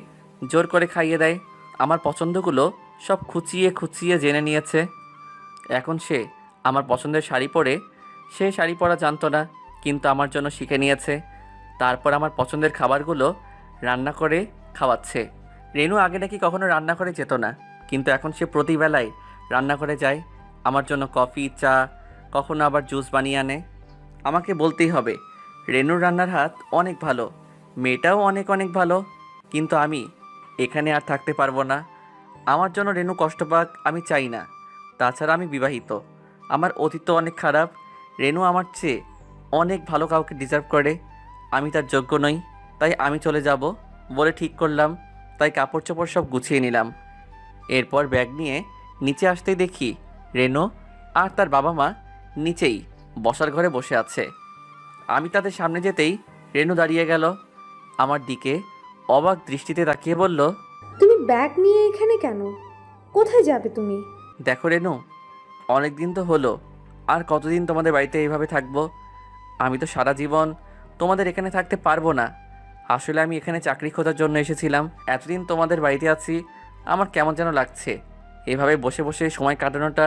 জোর করে খাইয়ে দেয়। আমার পছন্দগুলো সব খুঁচিয়ে খুঁচিয়ে জেনে নিয়েছে। এখন সে আমার পছন্দের শাড়ি পরে, সে শাড়ি পরা জানতো না, কিন্তু আমার জন্য শিখে নিয়েছে। তারপর আমার পছন্দের খাবারগুলো রান্না করে খাওয়াচ্ছে। রেনু আগে নাকি কখনো রান্না করে যেত না, কিন্তু এখন সে প্রতিবেলায় রান্না করে যায়। আমার জন্য কফি, চা, কখনো আবার জুস বানিয়ে আনে। আমাকে বলতেই হবে, রেনুর রান্নার হাত অনেক ভালো, মেয়েটাও অনেক অনেক ভালো। কিন্তু আমি এখানে আর থাকতে পারবো না। আমার জন্য রেনু কষ্ট পাক আমি চাই না। তাছাড়া আমি বিবাহিত, আমার অতীত অনেক খারাপ। রেনু আমার চেয়ে অনেক ভালো কাউকে ডিজার্ভ করে, আমি তার যোগ্য নই। তাই আমি চলে যাব বলে ঠিক করলাম। তাই কাপড় চোপড় সব গুছিয়ে নিলাম। এরপর ব্যাগ নিয়ে নিচে আসতেই দেখি রেনু আর তার বাবা মা নিচেই বসার ঘরে বসে আছে। আমি তাদের সামনে যেতেই রেনু দাঁড়িয়ে গেল, আমার দিকে অবাক দৃষ্টিতে তাকিয়ে বলল, তুমি ব্যাগ নিয়ে এখানে কেন? কোথায় যাবে তুমি? দেখো রেনু, অনেক দিন তো হলো, আর কতদিন তোমাদের বাড়িতে এইভাবে থাকবো? আমি তো সারা জীবন তোমাদের এখানে থাকতে পারবো না। আসলে আমি এখানে চাকরি খোঁজার জন্য এসেছিলাম। এতদিন তোমাদের বাড়িতে আছি, আমার কেমন যেন লাগছে। এভাবে বসে বসে সময় কাটানোটা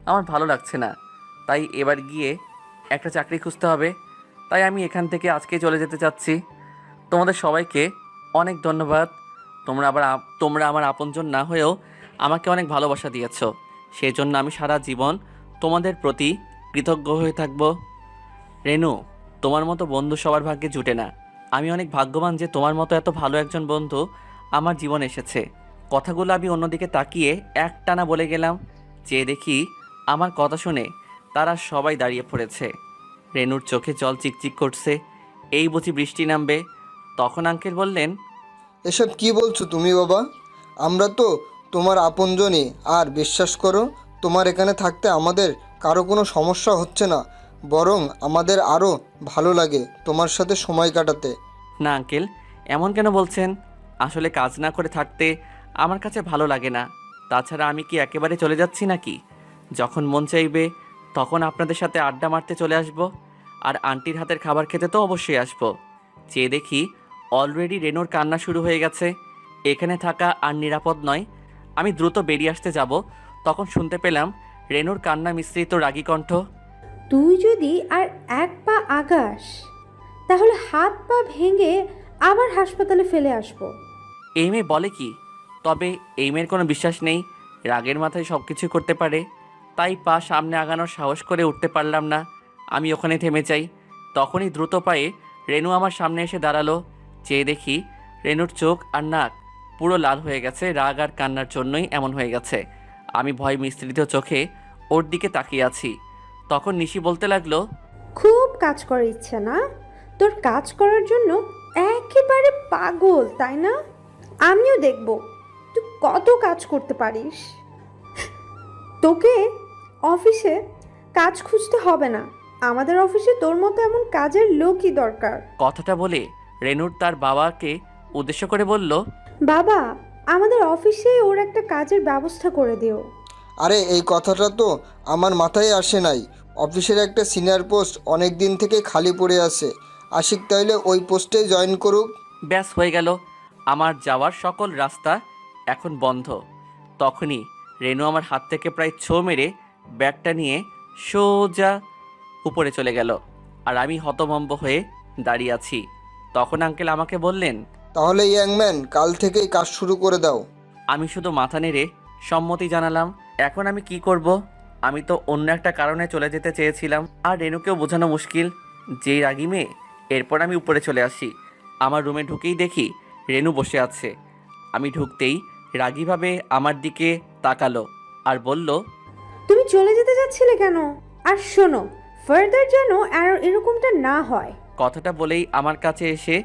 আমার ভালো লাগছে না। তাই এবার গিয়ে একটা চাকরি খুঁজতে হবে। তাই আমি এখান থেকে আজকেই চলে যেতে চাচ্ছি। তোমাদের সবাইকে অনেক ধন্যবাদ। তোমরা আমার আপনজন না হয়েও আমাকে অনেক ভালোবাসা দিয়েছো। সেই জন্য আমি সারা জীবন তোমাদের প্রতি কৃতজ্ঞ হয়ে থাকবো। রেনু, তোমার মতো বন্ধু সবার ভাগ্যে জুটে না। আমি অনেক ভাগ্যবান যে তোমার মতো এত ভালো একজন বন্ধু আমার জীবনে এসেছে। কথাগুলো আমি অন্যদিকে তাকিয়ে একটানা বলে গেলাম। চেয়ে দেখি আমার কথা শুনে তারা সবাই দাঁড়িয়ে পড়েছে। রেনুর চোখে জল চিকচিক করছে। এই বুঝি বৃষ্টি নামবে। তখন আঙ্কেল বললেন, এসব কি বলছো তুমি বাবা? আমরা তো তোমার আপনজনই। আর বিশ্বাস করো, তোমার এখানে থাকতে আমাদের কারো কোনো সমস্যা হচ্ছে না, বরং আমাদের আরও ভালো লাগে তোমার সাথে সময় কাটাতে। না আঙ্কেল, এমন কেন বলছেন? আসলে কাজ না করে থাকতে আমার কাছে ভালো লাগে না। তাছাড়া আমি কি একেবারে চলে যাচ্ছি নাকি? যখন মন চাইবে তখন আপনাদের সাথে আড্ডা মারতে চলে আসব। আর আন্টির হাতের খাবার খেতে তো অবশ্যই আসব। চেয়ে দেখি অলরেডি রেনুর কান্না শুরু হয়ে গেছে। এখানে থাকা আর নিরাপদ নয়। আমি দ্রুত বেরিয়ে আসতে যাব, তখন শুনতে পেলাম রেনুর কান্না মিশ্রিত রাগী কণ্ঠ। তুই যদি আর এক পা আগাস তাহলে হাত পা ভেঙে আবার হাসপাতালে ফেলে আসবো। এই মেয়ে বলে কি? তবে এই মেয়ের কোনো বিশ্বাস নেই। রাগের মাথায় সব কিছু করতে পারে। তাই পা সামনে আগানোর সাহস করে উঠতে পারলাম না। আমি ওখানে থেমে যাই। তখনই দ্রুত পায়ে রেনু আমার সামনে এসে দাঁড়ালো। চেয়ে দেখি রেনুর চোখ আর নাক পুরো লাল হয়ে গেছে। রাগ আর কান্নার জন্যই এমন হয়ে গেছে। আমি ভয় মিশ্রিত চোখে ওর দিকে তাকিয়ে আছি। তখন নিশি বলতে লাগলো, খুব কাজ করার ইচ্ছে না তোর? কাজ করার জন্য একেবারে পাগল, তাই না? আমিও দেখব তুই কত কাজ করতে পারিস। তোকে অফিসে কাজ খুঁজতে হবে না, আমাদের অফিসে তোর মতো এমন কাজের লোকই দরকার। কথাটা বলে রেনুর তার বাবাকে উদ্দেশ্য করে বলল, বাবা, আমাদের অফিসে ওর একটা কাজের ব্যবস্থা করে দিও। আরে এই কথাটা তো আমার মাথায় আসে নাই। অফিসের একটা সিনিয়র পোস্ট অনেক দিন থেকে খালি পড়ে আছে। আশিক তাইলে ওই পোস্টে জয়েন করুক। ব্যাস হয়ে গেল। আমার যাওয়ার সকল রাস্তা এখন বন্ধ। তখনই রেনু আমার হাত থেকে প্রায় ছো মেরে ব্যাগটা নিয়ে সোজা উপরে চলে গেল। আর আমি হতভম্ব হয়ে দাঁড়িয়ে আছি। তখন আঙ্কেল আমাকে বললেন, তাহলে ইয়াংম্যান, কাল থেকেই কাজ শুরু করে দাও। আমি শুধু মাথা নেড়ে সম্মতি জানালাম। এখন আমি কি করব? আমি তো অন্য একটা কারণে চলে যেতে চেয়েছিলাম। আর রেনুকেও বোঝানো মুশকিল, যেই রাগী মেয়ে। এরপর আমি উপরে চলে আসি। আমার রুমে ঢুকেই দেখি রেনু বসে আছে। আমি ঢুকতেই রাগীভাবে আমার দিকে তাকালো আর বলল, তুমি চলে যেতে যাচ্ছিলে কেন? আর শোনো, ফার্দার যেন আর এরকমটা না হয়। কথাটা বলেই আমার কাছে এসে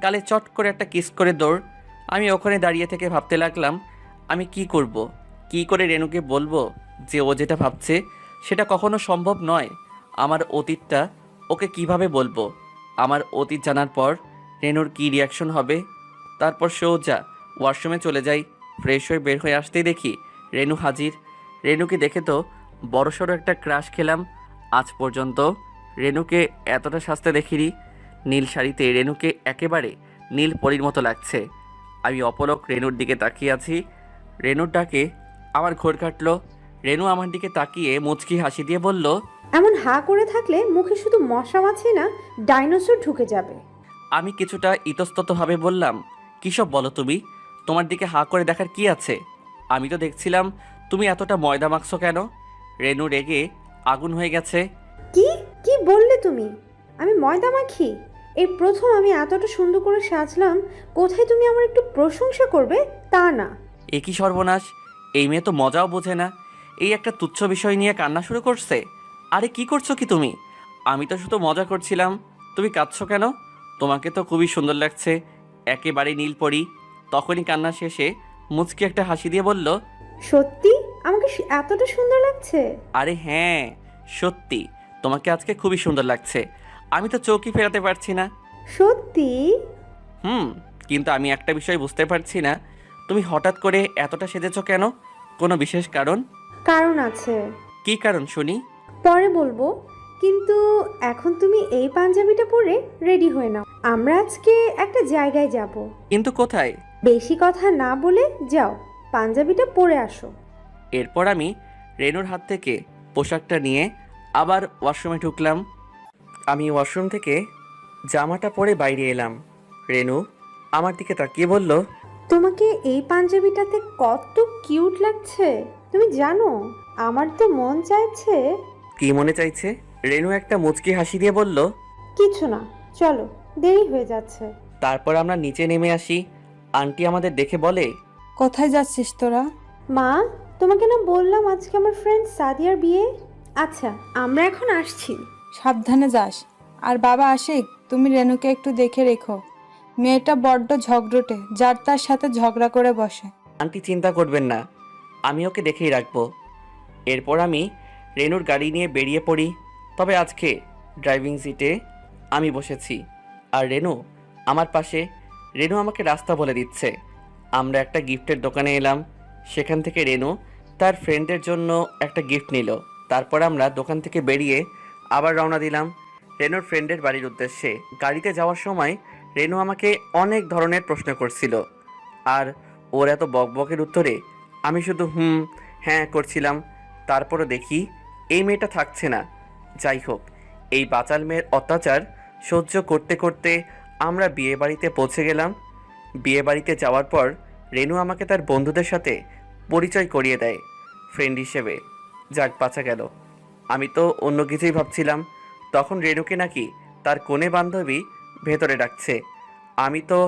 গালে চট করে একটা কিস করে দৌড়। আমি ওখানে দাঁড়িয়ে থেকে ভাবতে লাগলাম, আমি কি করব? কি করে রেনুকে বলবো যে ও যেটা ভাবছে সেটা কখনো সম্ভব নয়? আমার অতীতটা ওকে কিভাবে বলবো? আমার অতীত জানার পর রেনুর কী রিয়াকশন হবে? তারপর সোজা ওয়াশরুমে চলে যাই। ফ্রেশ হয়ে বের হয়ে আসতেই দেখি রেনু হাজির। রেনুকে দেখে তো বড়সড় একটা ক্রাশ খেলাম। আজ পর্যন্ত রেনুকে এতটা সাজতে দেখিনি। নীল শাড়িতে রেনুকে একেবারে নীল পরীর মতো লাগছে। আমি অপলক রেনুর দিকে তাকিয়ে আছি। রেনুর ডাকে আমার ঘোর কাটলো। রেনু আমার দিকে তাকিয়ে মুচকি হাসি দিয়ে বলল, এমন হা করে থাকলে মুখে শুধু মশা মাছি না, ডাইনোসর ঢুকে যাবে। আমি কিছুটা ইতস্ততভাবে বললাম, কী সব বলো তুমি? তোমার দিকে হা করে দেখার কি আছে? আমি তো দেখছিলাম তুমি এতটা ময়দা মাখছো কেন? রেনু রেগে আগুন হয়ে গেছে। কি কি বললে তুমি? আমি ময়দা মাখি? এই প্রথম আমি এতটা সুন্দর করে সাজলাম, কোথায় তুমি আমার একটু প্রশংসা করবে তা না। এ কি সর্বনাশ! এই মেয়ে তো মজাও বোঝে না। এই একটা তুচ্ছ বিষয় নিয়ে কান্না শুরু করছে। আরে কি করছো কি তুমি? আমি তো শুধু মজা করছিলাম। তুমি কাঁদছো কেন? তোমাকে তো খুবই সুন্দর লাগছে, একেবারে নীল পরি। তখনই কান্না শেষে মুচকি একটা হাসি দিয়ে বলল, সত্যি আমাকে এতটা সুন্দর লাগছে? আরে হ্যাঁ, সত্যি তোমাকে আজকে খুবই সুন্দর লাগছে। আমি তো চোখই ফেরাতে পারছি না। সত্যি? কিন্তু আমি একটা বিষয় বুঝতে পারছি না, তুমি হঠাৎ করে এতটা সেজেছো কেন? কোনো বিশেষ কারণ? কারণ আছে। কি কারণ শুনি? পরে বলবো, কিন্তু এখন তুমি এই পাঞ্জাবিটা পরে রেডি হয়ে নাও। আমরা আজকে একটা জায়গায় যাব। কিন্তু কোথায়? বেশি কথা না বলে যাও, পাঞ্জাবিটা পরে আসো। এরপর আমি রেনুর হাত থেকে পোশাকটা নিয়ে আবার ওয়াশরুমে ঢুকলাম। আমি ওয়াশরুম থেকে জামাটা পরে বাইরে এলাম। রেনু আমার দিকে তাকিয়ে বলল, তোমাকে এই পাঞ্জাবিটাতে কত কিউট লাগছে তুমি জানো, আমার তো মন চাইছে। কি মনে চাইছে? রেনু একটা মুচকি হাসি দিয়ে বলল। কিছু না, চলো, দেরি হয়ে যাচ্ছে। তারপর আমরা নিচে নেমে আসি। আন্টি আমাদের দেখে বলে, কোথায় যাচ্ছিস তোরা? মা, তোমাকে না বললাম আজকে আমার ফ্রেন্ড সাদিয়ার বিয়ে। আচ্ছা, আমরা এখন আসছি। সাবধানে যাস। আর বাবা আশিক, তুমি রেনুকে একটু দেখে রেখো। মেয়েটা বড্ড ঝগড়টে, যার তার সাথে ঝগড়া করে বসে। আন্টি চিন্তা করবেন না, আমি ওকে দেখেই রাখবো। এরপর আমি রেনুর গাড়ি নিয়ে বেরিয়ে পড়ি। তবে আজকে ড্রাইভিং সিটে আমি বসেছি আর রেনু আমার পাশে। রেনু আমাকে রাস্তা বলে দিচ্ছে। আমরা একটা গিফটের দোকানে এলাম। সেখান থেকে রেনু তার ফ্রেন্ডের জন্য একটা গিফট নিল। তারপর আমরা দোকান থেকে বেরিয়ে আবার রওনা দিলাম রেনুর ফ্রেন্ডের বাড়ির উদ্দেশ্যে। গাড়িতে যাওয়ার সময় রেনু আমাকে অনেক ধরনের প্রশ্ন করছিল, আর ওর এত বকবকের উত্তরে আমি শুধু হ্যাঁ করছিলাম। তারপরও দেখি এই মেয়েটা থাকছে না। যাই হোক, এই বাচাল মেয়ের অত্যাচার সহ্য করতে করতে আমরা বিয়ে বাড়িতে পৌঁছে গেলাম। বিয়ে বাড়িতে যাওয়ার পর রেনু আমাকে তার বন্ধুদের সাথে পরিচয় করিয়ে দেয় ফ্রেন্ড হিসেবে। যাক, বাঁচা গেল। আমি তো অন্য কিছুই ভাবছিলাম। তখন রেনুকে নাকি তার কোণে বান্ধবী ভেতরে ডাকছে। আমি তো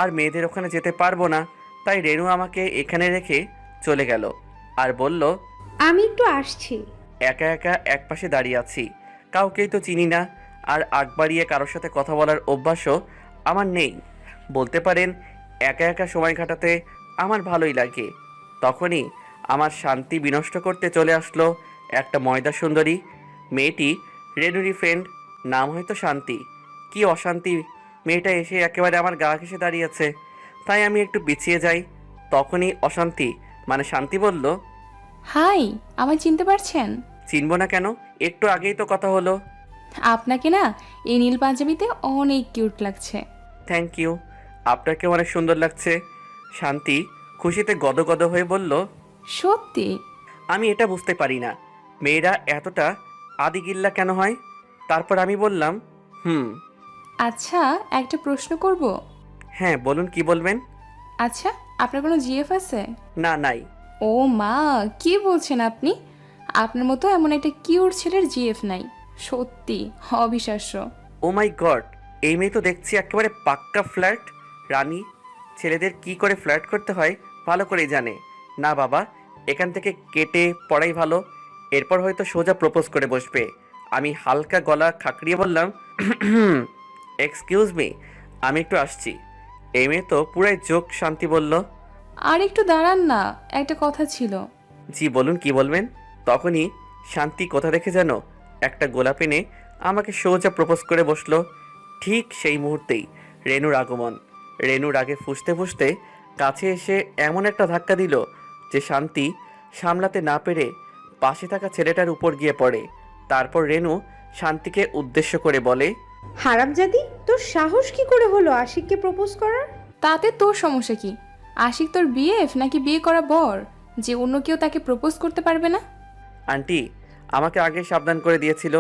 আর মেয়েদের ওখানে যেতে পারবো না, তাই রেনু আমাকে এখানে রেখে চলে গেল আর বলল, আমি একটু আসছি। একা একা একপাশে দাঁড়িয়ে আছি, কাউকেই তো চিনি না, আর আগ বাড়িয়ে কারোর সাথে কথা বলার অভ্যাসও আমার নেই। বলতে পারেন একা একা সময় কাটাতে আমার ভালোই লাগে। তখনই আমার শান্তি বিনষ্ট করতে চলে আসলো একটা ময়দা সুন্দরী। মেয়েটি রেনুরি ফ্রেন্ড, নাম হয়তো শান্তি। কি অশান্তি, মেয়েটা এসে একেবারে আমার গা ঘেঁষে দাঁড়িয়েছে। তাই আমি একটু পিছিয়ে যাই। তখনই অশান্তি মানে শান্তি বলল, হাই, আমায় চিনতে পারছেন? চিনব না কেন, একটু আগেই তো কথা হলো। আপনাকে না এই নীল পাঞ্জাবিতে অনেক কিউট লাগছে। থ্যাংক ইউ, আপনাকে অনেক সুন্দর লাগছে। শান্তি খুশিতে গদগদ হয়ে বলল। সত্যি? আমি এটা বুঝতে পারি না, মেয়েরা এতটা আদিগিল্লা কেন হয়। তারপর আমি বললাম, আচ্ছা, একটা প্রশ্ন করব? হ্যাঁ বলুন, কি বলবেন? আচ্ছা, আপনার কোনো জিএফ আছে? না, নাই। ও মা, কি বলছেন আপনি? আপনার মতো এমন একটা কিউট ছেলের জিএফ নাই। সত্যি অবিশ্বাস্য। ও মাই গড, এই মেয়ে তো দেখছি একেবারে পাক্কা ফ্ল্যাট রানী। ছেলেদের কি করে ফ্ল্যাট করতে হয় ভালো করেই জানে। না বাবা, এখান থেকে কেটে পড়াই ভালো। এরপর হয়তো সোজা প্রপোজ করে বসবে। আমি হালকা গলা খাকড়িয়ে বললাম, এক্সকিউজ মি, আমি একটু আসছি। এই মেয়ে তো পুরাই জোক। শান্তি বলল, আর একটু দাঁড়ান না, একটা কথা ছিল। জি বলুন, কি বলবেন? তখনই শান্তি কোথা দেখে যেন একটা গোলাপ এনে আমাকে সোজা প্রপোজ করে বসলো। ঠিক সেই মুহূর্তেই রেনুর আগমন। রেনুর আগে ফুঁসতে ফুঁসতে কাছে এসে এমন একটা ধাক্কা দিল যে শান্তি সামলাতে না পেরে পাশে থাকা ছেলেটার উপর গিয়ে পড়ে। তারপর রেনু শান্তিকে উদ্দেশ্য করে বলে, হারামজাদি, তোর সাহস কি করে হলো আশিককে প্রপোজ করার? তাতে তোর সমস্যা কি? আশিক তোর বিএফ নাকি বিয়ে করা বর যে অন্য কেউ তাকে প্রপোজ করতে পারবে না? আন্টি আমাকে আগে সাবধান করে দিয়েছিল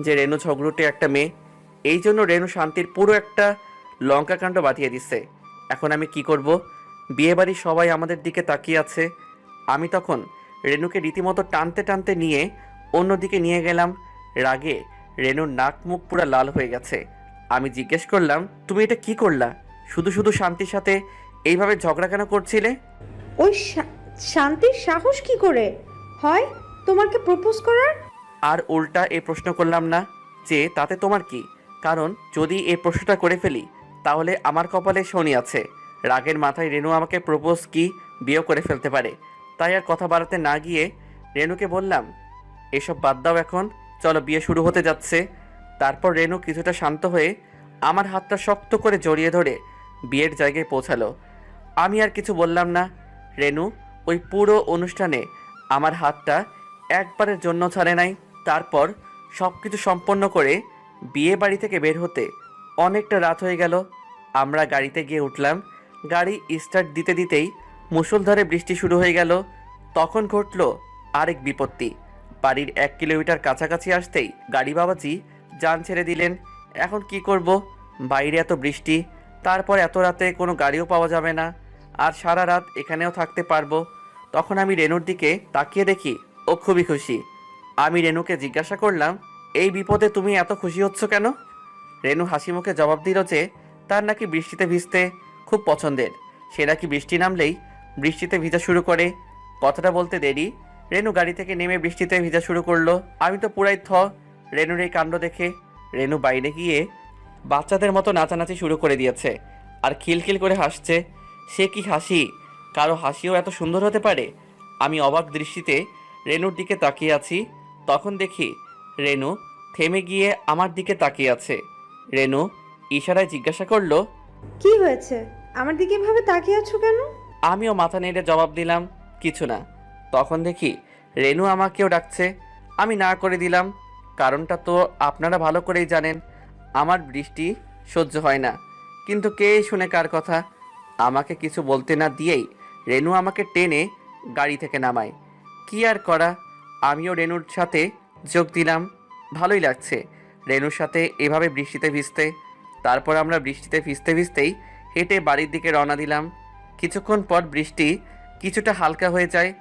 যে রেনু ঝগড়ুটে একটা মেয়ে। এই জন্য রেনু শান্তির পুরো একটা লঙ্কাকাণ্ড বাঁধিয়ে দিচ্ছে। এখন আমি কি করব? বিয়েবাড়ির সবাই আমাদের দিকে তাকিয়ে আছে। আমি তখন রেনুকে রীতিমতো টানতে টানতে নিয়ে অন্যদিকে নিয়ে গেলাম। রাগে রেনুর নাক মুখ পুরো লাল হয়ে গেছে। আমি জিজ্ঞেস করলাম, তুমি এটা কি করলা? শুধু শুধু শান্তির সাথে এইভাবে ঝগড়া কেন করছিলে? ওই শান্তির সাহস কি করে হয় তোমাকে প্রপোজ করার? আর উল্টা এই প্রশ্ন করলাম না যে তাতে তোমার কি, কারণ যদি এই প্রশ্নটা করে ফেলি তাহলে আমার কপালে শনি আছে। রাগের মাথায় রেনু আমাকে প্রপোজ কি বিয়ে করে ফেলতে পারে। তাই আর কথা বাড়াতে না গিয়ে রেনুকে বললাম, এসব বাদ দাও, এখন চলো, বিয়ে শুরু হতে যাচ্ছে। তারপর রেনু কিছুটা শান্ত হয়ে আমার হাতটা শক্ত করে জড়িয়ে ধরে বিয়ের জায়গায় পৌঁছালো। আমি আর কিছু বললাম না। রেনু ওই পুরো অনুষ্ঠানে আমার হাতটা একবারের জন্য ছাড়ে নাই। তারপর সব কিছু সম্পন্ন করে বিয়ে বাড়ি থেকে বের হতে অনেকটা রাত হয়ে গেল। আমরা গাড়িতে গিয়ে উঠলাম। গাড়ি স্টার্ট দিতে দিতেই মুষলধারে বৃষ্টি শুরু হয়ে গেল। তখন ঘটল আরেক বিপত্তি। বাড়ির 1 কিলোমিটার কাছাকাছি আসতেই গাড়ি বাবাজি যান ছেড়ে দিলেন। এখন কি করব? বাইরে এত বৃষ্টি, তারপর এত রাতে কোনো গাড়িও পাওয়া যাবে না, আর সারা রাত এখানেও থাকতে পারবো। তখন আমি রেনুর দিকে তাকিয়ে দেখি ও খুবই খুশি। আমি রেনুকে জিজ্ঞাসা করলাম, এই বিপদে তুমি এত খুশি হচ্ছ কেন? রেনু হাসি মুখে জবাব দিল যে তার নাকি বৃষ্টিতে ভিজতে খুব পছন্দের, সে নাকি বৃষ্টি নামলেই বৃষ্টিতে ভিজা শুরু করে। কথাটা বলতে দেরি রেনু গাড়ি থেকে নেমে বৃষ্টিতে ভিজা শুরু করলো। আমি তো পুরাই রেনুর এই কাণ্ড দেখে। রেনু বাইরে গিয়ে বাচ্চাদের মতো নাচানাচি শুরু করে দিয়েছে আর খিলখিল করে হাসছে। সে কি হাসি! কারো হাসিও এত সুন্দর হতে পারে? আমি অবাক দৃষ্টিতে রেনুর দিকে তাকিয়ে আছি। তখন দেখি রেনু থেমে গিয়ে আমার দিকে তাকিয়ে আছে। রেনু ইশারায় জিজ্ঞাসা করলো, কি হয়েছে? আমার দিকে এভাবে তাকিয়ে আছো কেন? আমিও মাথা নেড়ে জবাব দিলাম, কিছু না। তখন দেখি রেনু আমাকেও ডাকছে। আমি না করে দিলাম। কারণটা তো আপনারা ভালো করেই জানেন, আমার বৃষ্টি সহ্য হয় না। কিন্তু কে শুনে কার কথা? আমাকে কিছু বলতে না দিয়েই রেনু আমাকে টেনে গাড়ি থেকে নামায়। কি আর করা, আমিও রেনুর সাথে যোগ দিলাম। ভালোই লাগছে রেনুর সাথে এভাবে বৃষ্টিতে ভিজতে। তারপর আমরা বৃষ্টিতে ভিজতে ভিজতেই হেঁটে বাড়ির দিকে রওনা দিলাম। কিছুক্ষণ পর বৃষ্টি কিছুটা হালকা হয়ে যায়,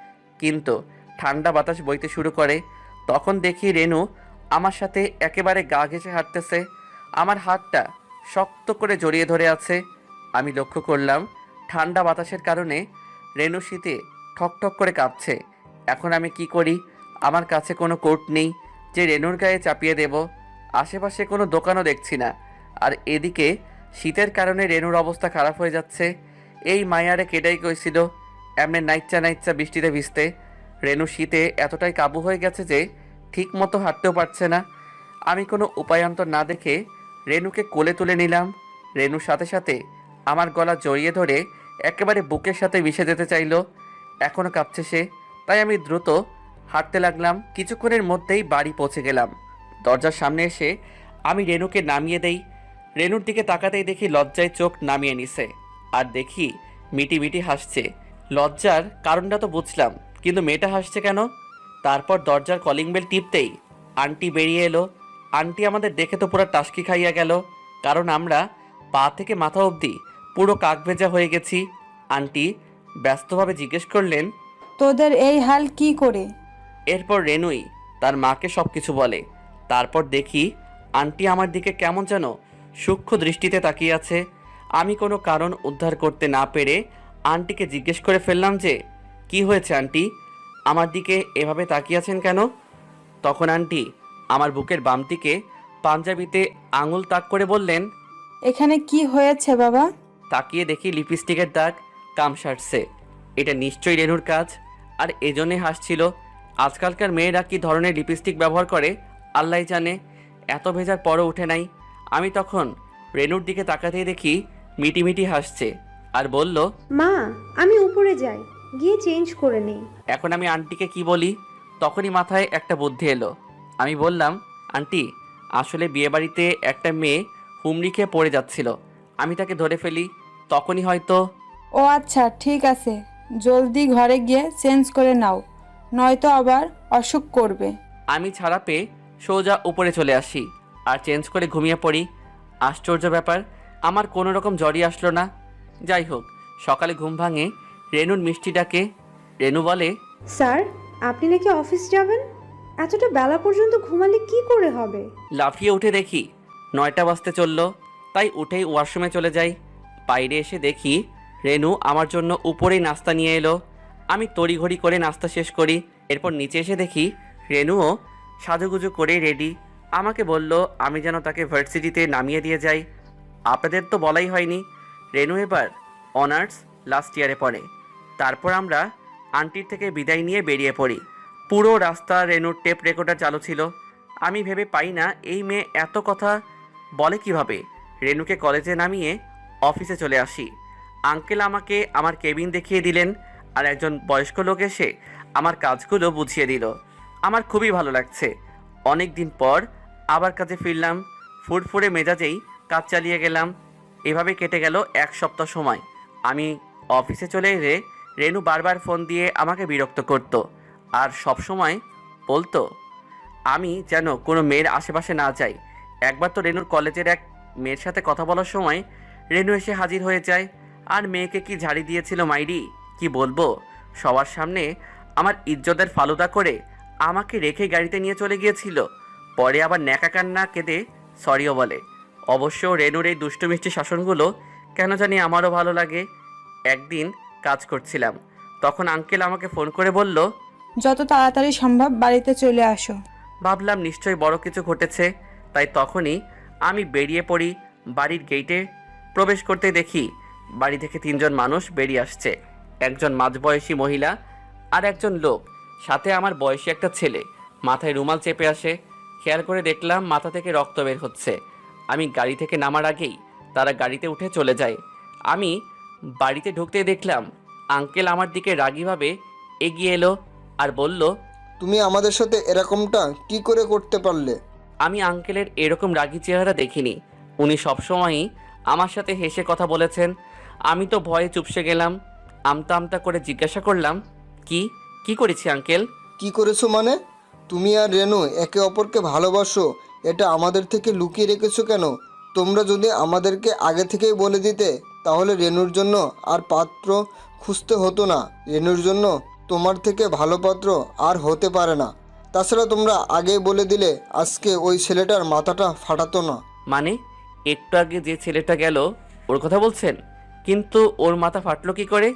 কিন্তু ঠান্ডা বাতাস বইতে শুরু করে। তখন দেখি রেনু আমার সাথে একেবারে গা ঘেঁষে হাঁটতেছে, আমার হাতটা শক্ত করে জড়িয়ে ধরে আছে। আমি লক্ষ্য করলাম ঠান্ডা বাতাসের কারণে রেনু শীতে ঠকঠক করে কাঁপছে। এখন আমি কি করি? আমার কাছে কোনো কোট নেই যে রেনুর গায়ে চাপিয়ে দেব। আশেপাশে কোনো দোকানও দেখছি না, আর এদিকে শীতের কারণে রেনুর অবস্থা খারাপ হয়ে যাচ্ছে। এই মায়ারে কেটাই কইছিল এমনি নাইচ্চা নাইচ্চা বৃষ্টিতে ভিজতে। রেনু শীতে এতটাই কাবু হয়ে গেছে যে ঠিক মতো হাঁটতেও পারছে না। আমি কোনো উপায়ান্তর না দেখে রেনুকে কোলে তুলে নিলাম। রেনুর সাথে সাথে আমার গলা জড়িয়ে ধরে একেবারে বুকের সাথে মিশে যেতে চাইলো। এখনও কাঁপছে সে, তাই আমি দ্রুত হাঁটতে লাগলাম। কিছুক্ষণের মধ্যেই বাড়ি পৌঁছে গেলাম। দরজার সামনে এসে আমি রেনুকে নামিয়ে দেই। রেনুর দিকে তাকাতেই দেখি লজ্জায় চোখ নামিয়ে নিছে, আর দেখি মিটি মিটি হাসছে। লজ্জার কারণটা তো বুঝলাম, কিন্তু মেয়েটা হাসছে কেন? তারপর দরজার কলিং বেল টিপতেই আন্টি বেরিয়ে এলো। আন্টি আমাদের দেখে তো পুরো টাসকি খাইয়া গেল, কারণ আমরা পা থেকে মাথা অবধি পুরো কাক ভেজা হয়ে গেছি। আন্টি ব্যস্তভাবে জিজ্ঞেস করলেন, তোদের এই হাল কি করে? এরপর রেনুই তার মাকে সব কিছু বলে। তারপর দেখি আন্টি আমার দিকে কেমন যেন সূক্ষ্ম দৃষ্টিতে তাকিয়ে আছে। আমি কোনো কারণ উদ্ধার করতে না পেরে আন্টিকে জিজ্ঞেস করে ফেললাম যে, কি হয়েছে আন্টি, আমার দিকে এভাবে তাকিয়ে আছেন কেন? তখন আন্টি আমার বুকের বাম দিকে পাঞ্জাবিতে আঙুল তাক করে বললেন, এখানে কি হয়েছে বাবা? তাকিয়ে দেখি লিপস্টিকের দাগ কাম সারছে। এটা নিশ্চয়ই রেনুর কাজ, আর এজন্যই হাসছিল। আজকালকার মেয়েরা কি ধরনের লিপস্টিক ব্যবহার করে আল্লাহ জানে, এত ভেজার পরও উঠে নাই। আমি তখন রেনুর দিকে তাকাতেই দেখি মিটিমিটি হাসছে আর বলল, মা, আমি উপরে যাই, গিয়ে চেঞ্জ করে নেই। এখন আমি আন্টিকে কি বলি? তখনই মাথায় একটা বুদ্ধি এলো। আমি বললাম, আন্টি আসলে বিয়েবাড়িতে একটা মেয়ে হুমড়ি খেয়ে পড়ে যাচ্ছিল, আমি তাকে ধরে ফেলি, তখনই হয়তো। ও আচ্ছা, ঠিক আছে, জলদি ঘরে গিয়ে চেঞ্জ করে নাও, নয়তো আবার অসুখ করবে। আমি ছাড়া পেয়ে সোজা উপরে চলে আসি আর চেঞ্জ করে ঘুমিয়ে পড়ি। আশ্চর্য ব্যাপার, আমার কোনো রকম জ্বরই আসলো না। যাই হোক, সকালে ঘুম ভাঙে রেনুর মিষ্টি ডাকে। রেনু বলে, স্যার, আপনি নাকি অফিস যাবেন? এতটা বেলা পর্যন্ত ঘুমালে কি করে হবে? লাফিয়ে উঠে দেখি 9টা বাজতে চললো, তাই উঠেই ওয়াশরুমে চলে যাই। বাইরে এসে দেখি রেনু আমার জন্য উপরেই নাস্তা নিয়ে এলো। আমি তড়িঘড়ি করে নাস্তা শেষ করি। এরপর নিচে এসে দেখি রেনুও সাজুগুজু করে রেডি। আমাকে বলল আমি যেন তাকে ভার্সিটিতে নামিয়ে দিয়ে যাই। আপনাদের তো বলাই হয়নি, রেনু এবার অনার্স লাস্ট ইয়ারে পড়ে। তারপর আমরা আন্টির থেকে বিদায় নিয়ে বেরিয়ে পড়ি। পুরো রাস্তা রেনুর টেপ রেকর্ডার চালু ছিল। আমি ভেবে পাই না এই মেয়ে এত কথা বলে কিভাবে। রেনুকে কলেজে নামিয়ে অফিসে চলে আসি। আঙ্কেল আমাকে আমার কেবিন দেখিয়ে দিলেন, আর একজন বয়স্ক লোক এসে আমার কাজগুলো বুঝিয়ে দিল। আমার খুবই ভালো লাগছে। অনেক দিন পর আবার কাজে ফিরলাম। ফুরফুরে মেজাজেই কাজ চালিয়ে গেলাম। এভাবে কেটে গেল 1 সপ্তাহ সময়। আমি অফিসে চলে এলে রেনু বারবার ফোন দিয়ে আমাকে বিরক্ত করত, আর সব সময় বলতো আমি যেন কোনো মেয়ের আশেপাশে না যাই। একবার তো রেনুর কলেজের এক মেয়ের সাথে কথা বলার সময় রেনু এসে হাজির হয়ে যায়। আর মেয়েকে কি ঝাড়ি দিয়েছিল মাইরি, কি বলবো। সবার সামনে আমার ইজ্জতের ফালুদা করে আমাকে রেখে গাড়িতে নিয়ে চলে গিয়েছিল। পরে আবার ন্যাকা কান্না কেঁদে সরিও বলে। অবশ্য রেনুর এই দুষ্টু মিষ্টি শাসনগুলো কেন জানি আমারও ভালো লাগে। একদিন কাজ করছিলাম, তখন আঙ্কেল আমাকে ফোন করে বলল, যত তাড়াতাড়ি সম্ভব বাড়িতে চলে আসো। ভাবলাম নিশ্চয়ই বড় কিছু ঘটেছে, তাই তখনই আমি বেরিয়ে পড়ি। বাড়ির গেটে প্রবেশ করতে দেখি বাড়ি থেকে 3 জন মানুষ বেরিয়ে আসছে। একজন মাঝবয়সী মহিলা আর একজন লোক, সাথে আমার বয়সী একটা ছেলে। মাথায় রুমাল চেপে আসে। খেয়াল করে দেখলাম মাথা থেকে রক্ত বের হচ্ছে। আমি গাড়ি থেকে নামার আগেই তারা গাড়িতে উঠে চলে যায়। আমি বাড়িতে ঢুকতে দেখলাম আঙ্কেল আমার দিকে রাগীভাবে এগিয়ে এলো আর বলল, তুমি আমাদের সাথে এরকমটা কি করে করতে পারলে? আমি আঙ্কেলের এরকম রাগী চেহারা দেখিনি। উনি সবসময়ই আমার সাথে হেসে কথা বলেছেন। আমি তো ভয়ে চুপসে গেলাম। আমতা আমতা করে জিজ্ঞাসা করলাম, কি করেছি আঙ্কেল? কি করেছো মানে? তুমি আর রেনু একে অপরকে ভালোবাসো, এটা আমাদের থেকে লুকিয়ে রেখেছো কেন? তোমরা যদি আমাদেরকে আগে থেকেই বলে দিতে তাহলে রেনুর জন্য আর পাত্র খুঁজতে হতো না। রেনুর জন্য তোমার থেকে ভালো পাত্র আর হতে পারে না। তাছাড়া তোমরা আগেই বলে দিলে আজকে ওই ছেলেটার মাথাটা ফাটাতো না। মানে একটু আগে যে ছেলেটা গেল ওর কথা বলছেন? কিন্তু ওর মাথা ফাটলো কি করে?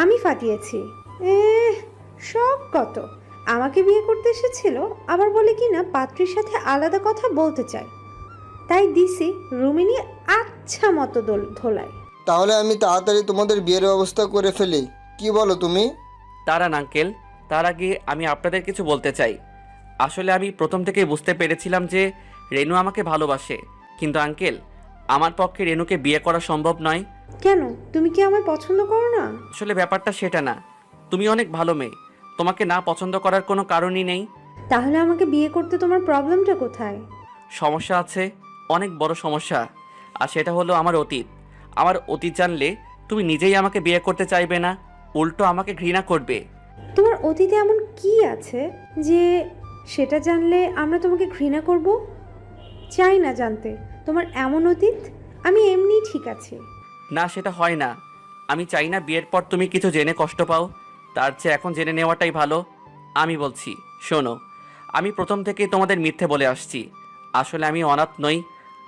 আমি ফাটিয়েছি। সব কত আমাকে বিয়ে করতে এসেছিল, আবার বলে কি না পাত্রীর সাথে আলাদা কথা বলতে চায়। তাই দিছি রুমে নিয়ে আচ্ছা মতো ধোলায়। তাহলে আমি তাড়াতাড়ি তোমাদের বিয়ের ব্যবস্থা করে ফেলি, কি বলো তুমি? দাঁড়ান আঙ্কেল, তার আগে আমি আপনাদের কিছু বলতে চাই। আসলে আমি প্রথম থেকেই বুঝতে পেরেছিলাম যে রেনু আমাকে ভালোবাসে। কিন্তু আঙ্কেল, আমার পক্ষে রেনুকে বিয়ে করা সম্ভব নয়। কেন, তুমি কি আমায় পছন্দ করো না? আসলে ব্যাপারটা সেটা না। তুমি অনেক ভালো মেয়ে, তোমাকে না পছন্দ করার কোনো কারণই নেই। তাহলে আমাকে বিয়ে করতে তোমার প্রবলেমটা কোথায়? সমস্যা আছে, অনেক বড় সমস্যা। আর সেটা হলো আমার অতীত। আমার অতীত জানলে তুমি নিজেই আমাকে বিয়ে করতে চাইবে না, উল্টো আমাকে ঘৃণা করবে। তোমার অতীতে এমন কি আছে যে সেটা জানলে আমরা তোমাকে ঘৃণা করব? চাই না জানতে তোমার এমন অতীত। আমি এমনিই ঠিক আছি। না, সেটা হয় না। আমি চাই না বিয়ের পর তুমি কিছু জেনে কষ্ট পাও। তার চেয়ে এখন জেনে নেওয়াটাই ভালো। আমি বলছি, শোনো, আমি প্রথম থেকেই তোমাদের মিথ্যে বলে আসছি। আসলে আমি অনাথ নই,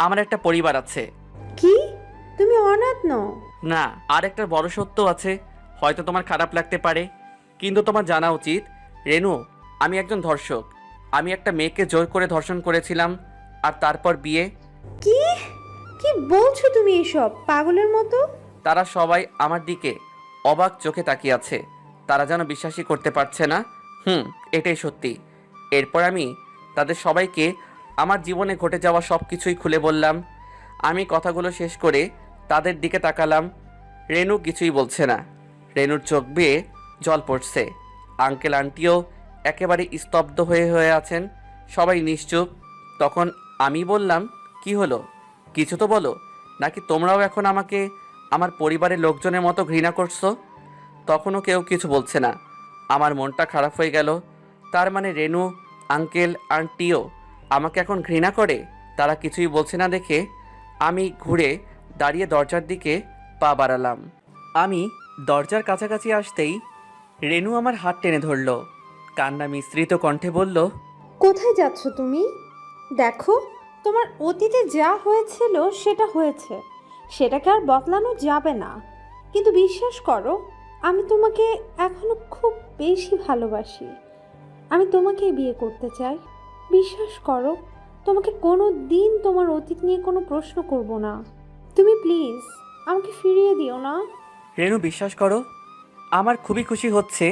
আমার একটা পরিবার আছে। কি, তুমি অনাথ নও? না, আর একটা বড় সত্য আছে। হয়তো তোমার খারাপ লাগতে পারে, কিন্তু তোমার জানা উচিত রেনু, আমি একজন ধর্ষক। আমি একটা মেয়েকে জোর করে ধর্ষণ করেছিলাম, আর তারপর বিয়ে। কি কি বলছো তুমি এসব পাগলের মতো? তারা সবাই আমার দিকে অবাক চোখে তাকিয়ে আছে। তারা যেন বিশ্বাসই করতে পারছে না। এটাই সত্যি। এরপর আমি তাদের সবাইকে আমার জীবনে ঘটে যাওয়া সব কিছুই খুলে বললাম। আমি কথাগুলো শেষ করে তাদের দিকে তাকালাম। রেনু কিছুই বলছে না। রেনুর চোখ বেয়ে জল পড়ছে। আঙ্কেল আন্টিও একেবারে স্তব্ধ হয়ে আছেন। সবাই নিশ্চুপ। তখন আমি বললাম, কি হলো? কিছু তো বলো, নাকি তোমরাও এখন আমাকে আমার পরিবারের লোকজনের মতো ঘৃণা করছো? তখনও কেউ কিছু বলছে না। আমার মনটা খারাপ হয়ে গেল। তার মানে রেনু, আঙ্কেল, আন্টিও আমাকে এখন ঘৃণা করে? তারা কিছুই বলছে না দেখে আমি ঘুরে দাঁড়িয়ে দরজার দিকে পা বাড়ালাম। আমি দরজার কাছাকাছি আসতেই রেনু আমার হাত টেনে ধরল। কান্না মিশ্রিত কণ্ঠে বলল, কোথায় যাচ্ছ তুমি? দেখো, তোমার অতীতে যা হয়েছিল সেটা হয়েছে, সেটাকে আর বদলানো যাবে না। কিন্তু বিশ্বাস করো, আমি তোমাকে এখনো খুব বেশি ভালোবাসি। আমি তোমাকেই বিয়ে করতে চাই। বিশ্বাস করো, তোমাকে কোনো দিন তোমার অতীত নিয়ে কোনো প্রশ্ন করব না। তুমি প্লিজ আমাকে ফিরিয়ে দিও না। রেনু, বিশ্বাস করো, আমার খুবই খুশি হচ্ছে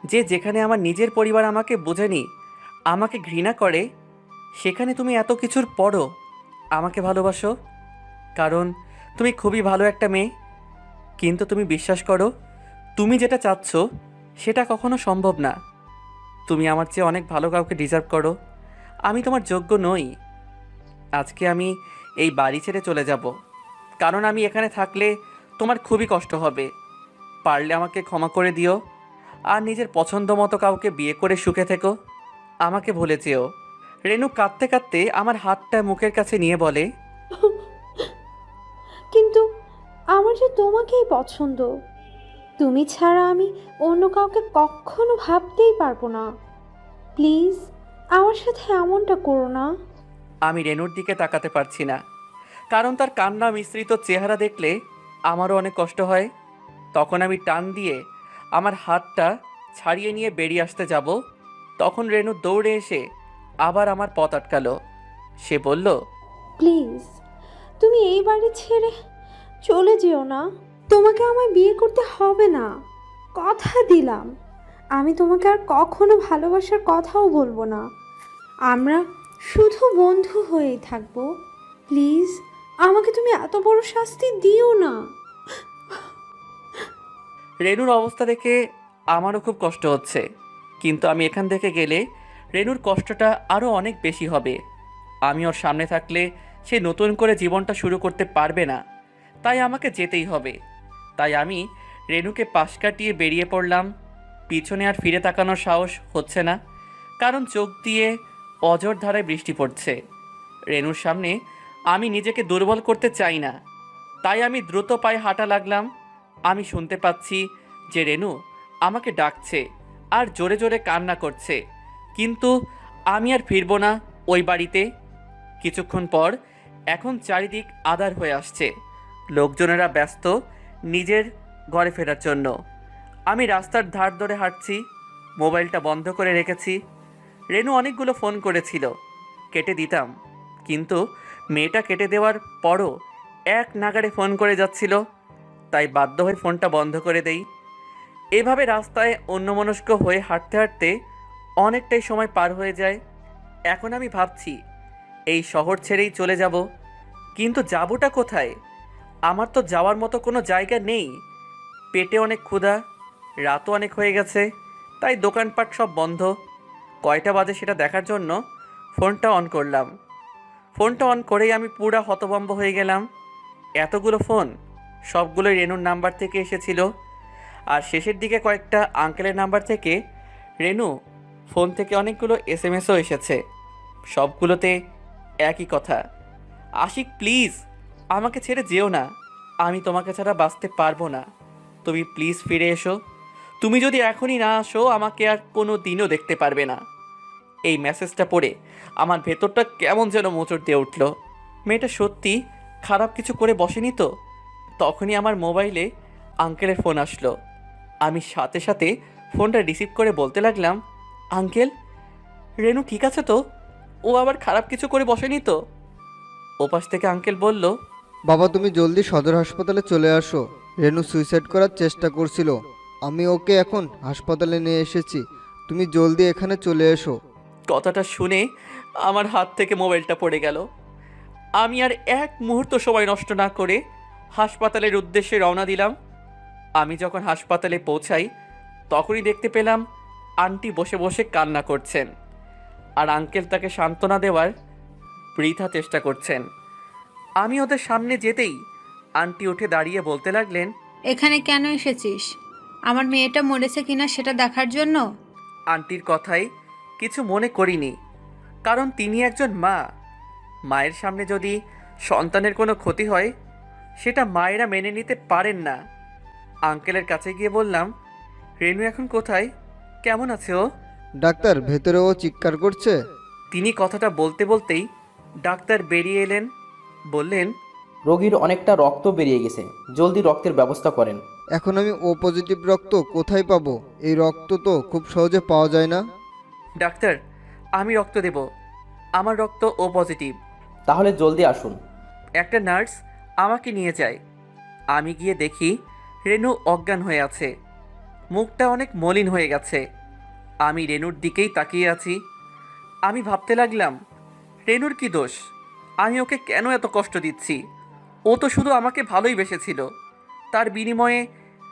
যে যেখানে আমার নিজের পরিবার আমাকে বোঝেনি, আমাকে ঘৃণা করে, সেখানে তুমি এত কিছুর পরও আমাকে ভালোবাসো। কারণ তুমি খুবই ভালো একটা মেয়ে। কিন্তু তুমি বিশ্বাস করো, তুমি যেটা চাচ্ছ সেটা কখনো সম্ভব না। তুমি আমার চেয়ে অনেক ভালো কাউকে ডিজার্ভ করো। আমি তোমার যোগ্য নই। আজকে আমি এই বাড়ি ছেড়ে চলে যাব, কারণ আমি এখানে থাকলে তোমার খুবই কষ্ট হবে। পারলে আমাকে ক্ষমা করে দিও, আর নিজের পছন্দ মতো কাউকে বিয়ে করে সুখে থেকো। আমাকে ভুলে যেও। রেনু কাঁদতে কাঁদতে আমার হাতটা মুখের কাছে নিয়ে বলে, আমার যে তোমাকেই পছন্দ। তুমি ছাড়া আমি অন্য কাউকে কখনো ভাবতেই পারবো না। প্লিজ আমার সাথে এমনটা করো না। আমি রেনুর দিকে তাকাতে পারছি না, কারণ তার কান্না মিশ্রিত চেহারা দেখলে আমারও অনেক কষ্ট হয়। তখন আমি টান দিয়ে আমার হাতটা ছাড়িয়ে নিয়ে বেরিয়ে আসতে যাব, তখন রেনু দৌড়ে এসে আবার আমার পথ আটকালো। সে বলল, প্লিজ তুমি এই বাড়ি ছেড়ে চলে যেও না। তোমাকে আমায় বিয়ে করতে হবে না, কথা দিলাম। আমি তোমাকে আর কখনো ভালোবাসার কথাও বলবো না। আমরা শুধু বন্ধু হয়েই থাকবো। প্লিজ আমাকে তুমি এত বড় শাস্তি দিও না। রেনুর অবস্থা দেখে আমারও খুব কষ্ট হচ্ছে, কিন্তু আমি এখান থেকে গেলে রেনুর কষ্টটা আরও অনেক বেশি হবে। আমি ওর সামনে থাকলে সে নতুন করে জীবনটা শুরু করতে পারবে না, তাই আমাকে যেতেই হবে। তাই আমি রেনুকে পাশ কাটিয়ে বেরিয়ে পড়লাম। পিছনে আর ফিরে তাকানোর সাহস হচ্ছে না, কারণ চোখ দিয়ে অঝোর ধারায় বৃষ্টি পড়ছে। রেনুর সামনে আমি নিজেকে দুর্বল করতে চাই না, তাই আমি দ্রুত পায়ে হাঁটা লাগলাম। আমি শুনতে পাচ্ছি যে রেনু আমাকে ডাকছে আর জোরে জোরে কান্না করছে, কিন্তু আমি আর ফিরবো না ওই বাড়িতে। কিছুক্ষণ পর এখন চারিদিক আঁধার হয়ে আসছে, লোকজনেরা ব্যস্ত নিজের ঘরে ফেরার জন্য। আমি রাস্তার ধার ধরে হাঁটছি, মোবাইলটা বন্ধ করে রেখেছি। রেনু অনেকগুলো ফোন করেছিল, কেটে দিতাম, কিন্তু মেয়েটা কেটে দেওয়ার পরও এক নাগাড়ে ফোন করে যাচ্ছিল, তাই বাধ্য হয়ে ফোনটা বন্ধ করে দেই। এভাবে রাস্তায় অন্যমনস্ক হয়ে হাঁটতে হাঁটতে অনেকটাই সময় পার হয়ে যায়। এখন আমি ভাবছি এই শহর ছেড়েই চলে যাব, কিন্তু যাবোটা কোথায়? আমার তো যাওয়ার মতো কোনো জায়গা নেই। পেটে অনেক ক্ষুধা, রাতও অনেক হয়ে গেছে, তাই দোকানপাট সব বন্ধ। কয়টা বাজে সেটা দেখার জন্য ফোনটা অন করলাম। ফোনটা অন করেই আমি পুরা হতভম্ব হয়ে গেলাম। এতগুলো ফোন, সবগুলোই রেনুর নাম্বার থেকে এসেছিল, আর শেষের দিকে কয়েকটা আঙ্কেলের নাম্বার থেকে রেনু ফোন থেকে অনেকগুলো এসএমএসও এসেছে। সবগুলোতে একই কথা, আশিক প্লিজ আমাকে ছেড়ে যেও না, আমি তোমাকে ছাড়া বাঁচতে পারবো না, তুমি প্লিজ ফিরে এসো। তুমি যদি এখনই না আসো আমাকে আর কোনো দিনও দেখতে পারবে না। এই মেসেজটা পড়ে আমার ভেতরটা কেমন যেন মোচড় দিয়ে উঠল। মেয়েটা সত্যি খারাপ কিছু করে বসেনি তো? তখনই আমার মোবাইলে আঙ্কেলের ফোন আসলো। আমি সাথে সাথে ফোনটা রিসিভ করে বলতে লাগলাম, আঙ্কেল, রেনু ঠিক আছে তো? ও আবার খারাপ কিছু করে বসেনি তো? ওপাশ থেকে আঙ্কেল বলল, বাবা তুমি জলদি সদর হাসপাতালে চলে আসো, রেনু সুইসাইড করার চেষ্টা করছিল, আমি ওকে এখন হাসপাতালে নিয়ে এসেছি, তুমি জলদি এখানে চলে এসো। কথাটা শুনে আমার হাত থেকে মোবাইলটা পড়ে গেল। আমি আর এক মুহূর্ত সময় নষ্ট না করে হাসপাতালের উদ্দেশ্যে রওনা দিলাম। আমি যখন হাসপাতালে পৌঁছাই তখনই দেখতে পেলাম আন্টি বসে বসে কান্না করছেন, আর আঙ্কেল তাকে সান্ত্বনা দেওয়ার বৃথা চেষ্টা করছেন। আমি ওদের সামনে যেতেই আন্টি উঠে দাঁড়িয়ে বলতে লাগলেন, এখানে কেন এসেছিস? আমার মেয়েটা মরেছে কিনা সেটা দেখার জন্য? আন্টির কথায় কিছু মনে করিনি, কারণ তিনি একজন মা। মায়ের সামনে যদি সন্তানের কোনো ক্ষতি হয় সেটা মায়েরা মেনে নিতে পারেন না। আঙ্কেলের কাছে গিয়ে বললাম, রেনু এখন কোথায়, কেমন আছে ও? ডাক্তার ভেতরে ও চিৎকার করছে। তিনি কথাটা বলতে বলতেই ডাক্তার বেরিয়ে এলেন, বললেন, রোগীর অনেকটা রক্ত বেরিয়ে গেছে, জলদি রক্তের ব্যবস্থা করেন। এখন আমি ও পজিটিভ রক্ত কোথায় পাবো? এই রক্ত তো খুব সহজে পাওয়া যায় না। ডাক্তার আমি রক্ত দেব, আমার রক্ত ও পজিটিভ। তাহলে জলদি আসুন। একটা নার্স আমাকে নিয়ে যায়। আমি গিয়ে দেখি রেনু অজ্ঞান হয়ে আছে, মুখটা অনেক মলিন হয়ে গেছে। আমি রেনুর দিকেই তাকিয়ে আছি। আমি ভাবতে লাগলাম, রেনুর কি দোষ? আমি ওকে কেন এত কষ্ট দিচ্ছি? ও তো শুধু আমাকে ভালোই বেসেছিল, তার বিনিময়ে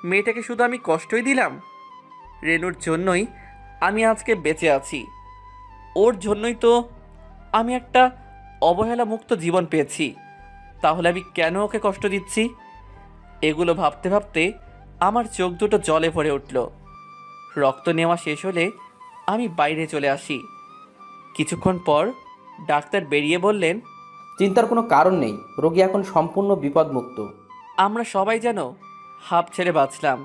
মেয়েটাকে শুধু আমি কষ্টই দিলাম। রেনুর জন্যই আমি আজকে বেঁচে আছি, ওর জন্যই তো আমি একটা অবহেলা মুক্ত জীবন পেয়েছি। তাহলে আমি কেন ওকে কষ্ট দিচ্ছি? এগুলো ভাবতে ভাবতে আমার চোখ দুটো জলে ভরে উঠল। রক্ত নেওয়া শেষ হলে আমি বাইরে চলে আসি। কিছুক্ষণ পর ডাক্তার বেরিয়ে বললেন, চিন্তার কোনো কারণ নেই, রোগী এখন সম্পূর্ণ বিপদমুক্ত। আমরা সবাই যেন হাঁপ ছেড়ে বাঁচলাম।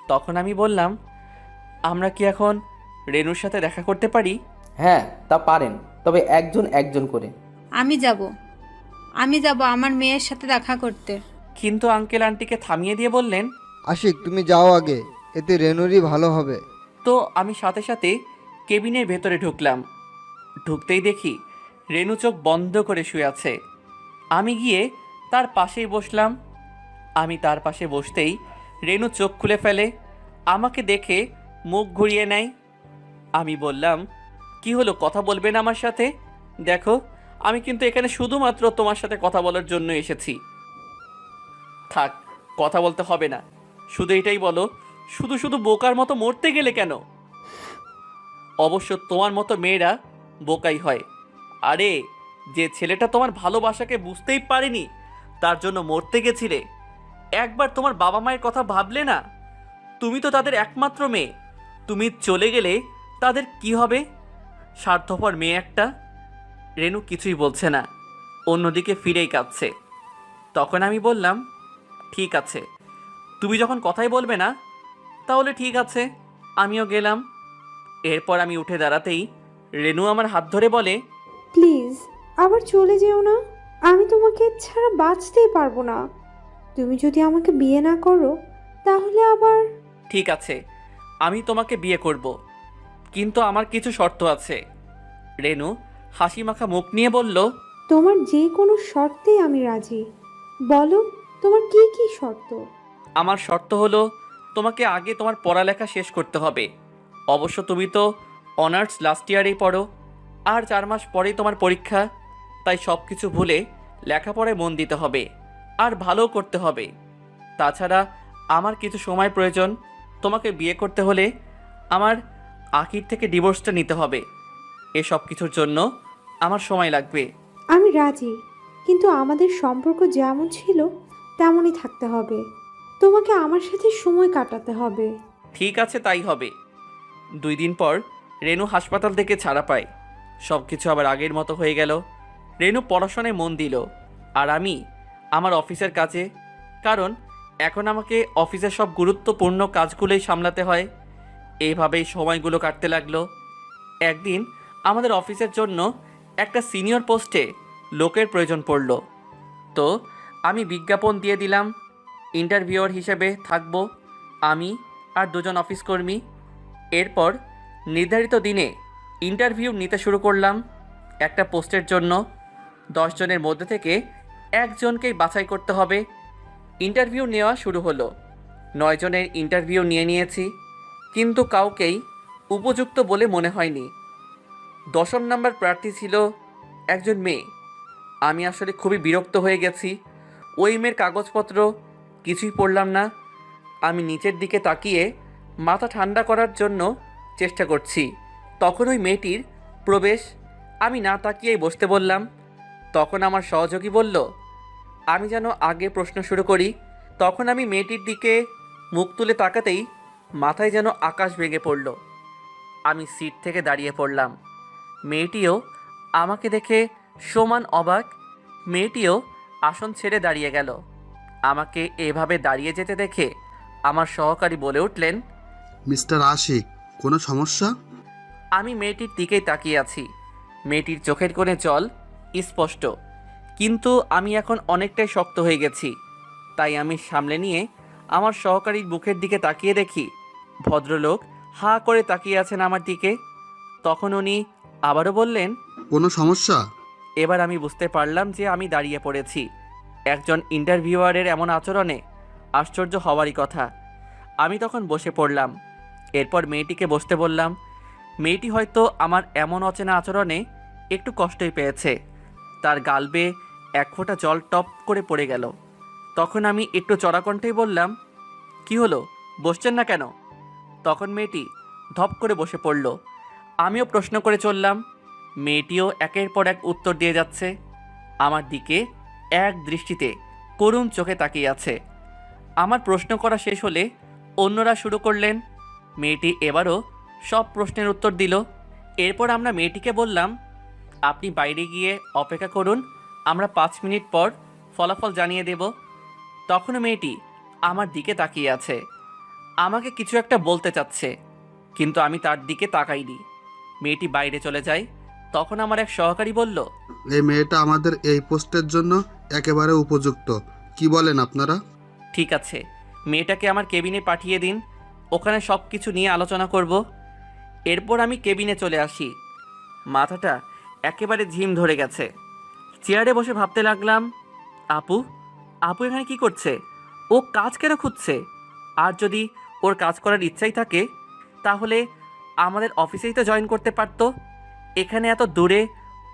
তখন আমি বললাম, আমরা কি এখন রেনুর সাথে দেখা করতে পারি? হ্যাঁ, তা পারেন, তবে একজন একজন করে। আমি যাব আমার মেয়ের সাথে দেখা করতে। কিন্তু আঙ্কেল আন্টিকে থামিয়ে দিয়ে বললেন, আশিক তুমি যাও আগে, এতে রেনুরই ভালো হবে। তো আমি সাথে সাথে কেবিনের ভেতরে ঢুকলাম। ঢুকতেই দেখি রেনু চোখ বন্ধ করে শুয়ে আছে। আমি গিয়ে তার পাশেই বসলাম। আমি তার পাশে বসতেই রেনু চোখ খুলে ফেলে, আমাকে দেখে মুখ ঘুরিয়ে নেয়। আমি বললাম, কি হলো, কথা বলবে না আমার সাথে? দেখো, আমি কিন্তু এখানে শুধুমাত্র তোমার সাথে কথা বলার জন্য এসেছি। থাক, কথা বলতে হবে না, শুধু এটাই বলো, শুধু শুধু বোকার মতো মরতে গেলে কেন? অবশ্য তোমার মতো মেয়েরা বোকাই হয়। আরে, যে ছেলেটা তোমার ভালোবাসাকে বুঝতেই পারেনি, তার জন্য মরতে গেছিলে। একবার তোমার বাবা মায়ের কথা ভাবলে না? তুমি তো তাদের একমাত্র মেয়ে। তুমি চলে গেলে তাদের কি হবে? স্বার্থপর মেয়ে একটা। রেনু কিছুই বলছে না, অন্যদিকে ফিরেই কাঁদছে। তখন আমি বললাম, ঠিক আছে, তুমি যখন কথাই বলবে না, তাহলে ঠিক আছে, আমিও গেলাম। এরপর আমি উঠে দাঁড়াতেই রেনু আমার হাত ধরে বলে, প্লিজ আবার চলে যেও না, আমি তোমাকে ছাড়া বাঁচতেই পারবো না। তুমি যদি আমাকে বিয়ে না করো তাহলে আবার। ঠিক আছে, আমি তোমাকে বিয়ে করব, কিন্তু আমার কিছু শর্ত আছে। রেনু হাসি মাখা মুখ নিয়ে বলল, তোমার যে কোনো শর্তেই আমি রাজি, বলো তোমার কি কি শর্ত? আমার শর্ত হলো, তোমাকে আগে তোমার পড়ালেখা শেষ করতে হবে। অবশ্য তুমি তো অনার্স লাস্ট ইয়ারেই পড়ো, আর 4 মাস পরেই তোমার পরীক্ষা। তাই সব কিছু ভুলে লেখাপড়ায় মন দিতে হবে, আর ভালো করতে হবে। তাছাড়া আমার কিছু সময় প্রয়োজন। তোমাকে বিয়ে করতে হলে আমার আখির থেকে ডিভোর্সটা নিতে হবে। এসব কিছুর জন্য আমার সময় লাগবে। আমি রাজি, কিন্তু আমাদের সম্পর্ক যেমন ছিল তেমনই থাকতে হবে। তোমাকে আমার সাথে সময় কাটাতে হবে। ঠিক আছে, তাই হবে। 2 দিন পর রেনু হাসপাতাল থেকে ছাড়া পায়। সব কিছু আবার আগের মতো হয়ে গেল। রেনু পড়াশোনায় মন দিল, আর আমি আমার অফিসের কাজে। কারণ এখন আমাকে অফিসের সব গুরুত্বপূর্ণ কাজগুলোই সামলাতে হয়। এইভাবেই সময়গুলো কাটতে লাগলো। একদিন আমাদের অফিসের জন্য একটা সিনিয়র পোস্টে লোকের প্রয়োজন পড়ল। তো আমি বিজ্ঞাপন দিয়ে দিলাম। ইন্টারভিউয়ার হিসেবে থাকব আমি আর 2 জন অফিস কর্মী। এরপর নির্ধারিত দিনে ইন্টারভিউ নিতে শুরু করলাম। একটা পোস্টের জন্য 10 জনের মধ্যে থেকে 1 জনকেই বাছাই করতে হবে। ইন্টারভিউ নেওয়া শুরু হলো। 9 জনের ইন্টারভিউ নিয়েছি, কিন্তু কাউকেই উপযুক্ত বলে মনে হয়নি। 10 নম্বর প্রার্থী ছিল একজন মেয়ে। আমি আসলে খুবই বিরক্ত হয়ে গেছি। ওই মেয়ের কাগজপত্র কিছুই পড়লাম না। আমি নিচের দিকে তাকিয়ে মাথা ঠান্ডা করার জন্য চেষ্টা করছি। তখন ওই মেয়েটির প্রবেশ। আমি না তাকিয়েই বসতে বললাম। তখন আমার সহযোগী বলল আমি যেন আগে প্রশ্ন শুরু করি। তখন আমি মেয়েটির দিকে মুখ তুলে তাকাতেই মাথায় যেন আকাশ ভেঙে পড়ল। আমি সিট থেকে দাঁড়িয়ে পড়লাম। মেয়েটিও আমাকে দেখে সমান অবাক। মেয়েটিও আসন ছেড়ে দাঁড়িয়ে গেল। আমাকে এভাবে দাঁড়িয়ে যেতে দেখে আমার সহকারী বলে উঠলেন, মিস্টার আশিক, কোনো সমস্যা? আমি মেয়েটির দিকেই তাকিয়ে আছি। মেয়েটির চোখের কোণে জল স্পষ্ট, কিন্তু আমি এখন অনেকটাই শক্ত হয়ে গেছি। তাই আমি সামলে নিয়ে আমার সহকারীর মুখের দিকে তাকিয়ে দেখি ভদ্রলোক হাঁ করে তাকিয়ে আছেন আমার দিকে। তখন উনি আবারও বললেন, কোনো সমস্যা? এবার আমি বুঝতে পারলাম যে আমি দাঁড়িয়ে পড়েছি। একজন ইন্টারভিউয়ারের এমন আচরণে আশ্চর্য হওয়ারই কথা। আমি তখন বসে পড়লাম। এরপর মেয়েটিকে বসতে বললাম। মেয়েটি হয়তো আমার এমন অচেনা আচরণে একটু কষ্টই পেয়েছে। তার গাল বেয়ে 1 ফোঁটা জল টপ করে পড়ে গেল। তখন আমি একটু চড়া কণ্ঠেই বললাম, কি হলো, বসছেন না কেন? তখন মেয়েটি ধপ করে বসে পড়ল। আমিও প্রশ্ন করে চললাম। মেয়েটিও একের পর এক উত্তর দিয়ে যাচ্ছে। আমার দিকে এক দৃষ্টিতে করুণ চোখে তাকিয়ে আছে। আমার প্রশ্ন করা শেষ হলে অন্যরা শুরু করলেন। মেয়েটি এবারও সব প্রশ্নের উত্তর দিল। এরপর আমরা মেয়েটিকে বললাম, আপনি বাইরে গিয়ে অপেক্ষা করুন, আমরা 5 মিনিট পর ফলাফল জানিয়ে দেব। তখনও মেয়েটি আমার দিকে তাকিয়ে আছে, আমাকে কিছু একটা বলতে চাচ্ছে, কিন্তু আমি তার দিকে তাকাইনি। মেয়েটি বাইরে চলে যায়। তখন আমার এক সহকারী বলল, এই মেয়েটা আমাদের এই পোস্টের জন্য একেবারে উপযুক্ত। কি বলেন আপনারা? ঠিক আছে, মেয়েটাকে আমার কেবিনে পাঠিয়ে দিন, ওখানে সব কিছু নিয়ে আলোচনা করব। এরপর আমি কেবিনে চলে আসি। মাথাটা একেবারে ঝিম ধরে গেছে। চেয়ারে বসে ভাবতে লাগলাম, আপু আপু এখানে কি করছে? ও কাজ কেন খুঁজছে? আর যদি ওর কাজ করার ইচ্ছাই থাকে তাহলে আমাদের অফিসেই তো জয়েন করতে পারতো। এখানে এত দূরে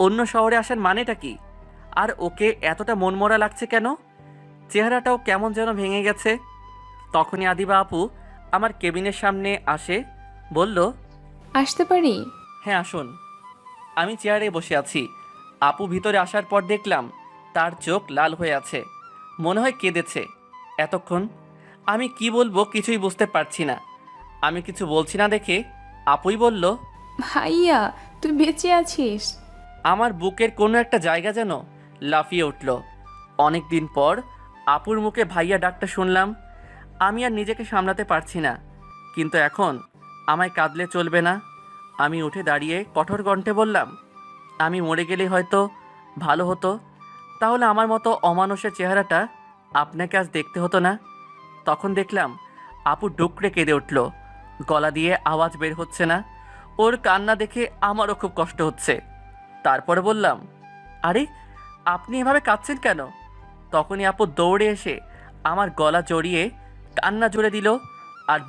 অন্য শহরে আসার মানেটা কি? আর ওকে এতটা মনমরা লাগছে কেন? চেহারাটাও কেমন যেন ভেঙে গেছে। তখনই আদিবা আপু আমার কেবিনের সামনে আসে, বলল, আসতে পারি? হ্যাঁ আসুন। আমি চেয়ারে বসে আছি। আপু ভিতরে আসার পর দেখলাম তার চোখ লাল হয়ে আছে, মনে হয় কেঁদেছে। এতক্ষণ আমি কি বলবো কিছুই বুঝতে পারছি না। আমি কিছু বলছি না দেখে আপুই বলল, ভাইয়া তুই বেঁচে আছিস? আমার বুকের কোনো একটা জায়গা যেন লাফিয়ে উঠল। অনেক দিন পর আপুর মুখে ভাইয়া ডাকটা শুনলাম। আমি আর নিজেকে সামলাতে পারছি না, কিন্তু এখন আমায় কাঁদলে চলবে না। আমি উঠে দাঁড়িয়ে কঠোর কণ্ঠে বললাম, আমি মরে গেলে হয়তো ভালো হতো, তাহলে আমার মতো অমানুষের চেহারাটা আপনাকে আজ দেখতে হতো না। তখন দেখলাম আপু ডুকরে কেঁদে উঠল, গলা দিয়ে আওয়াজ বের হচ্ছে না। ওর কান্না দেখে আমারও খুব কষ্ট হচ্ছে। তারপরে বললাম, আরে আপনি এভাবে কাঁদছেন কেন? তখনই আপু দৌড়ে এসে আমার গলা জড়িয়ে কান্না জুড়ে দিল।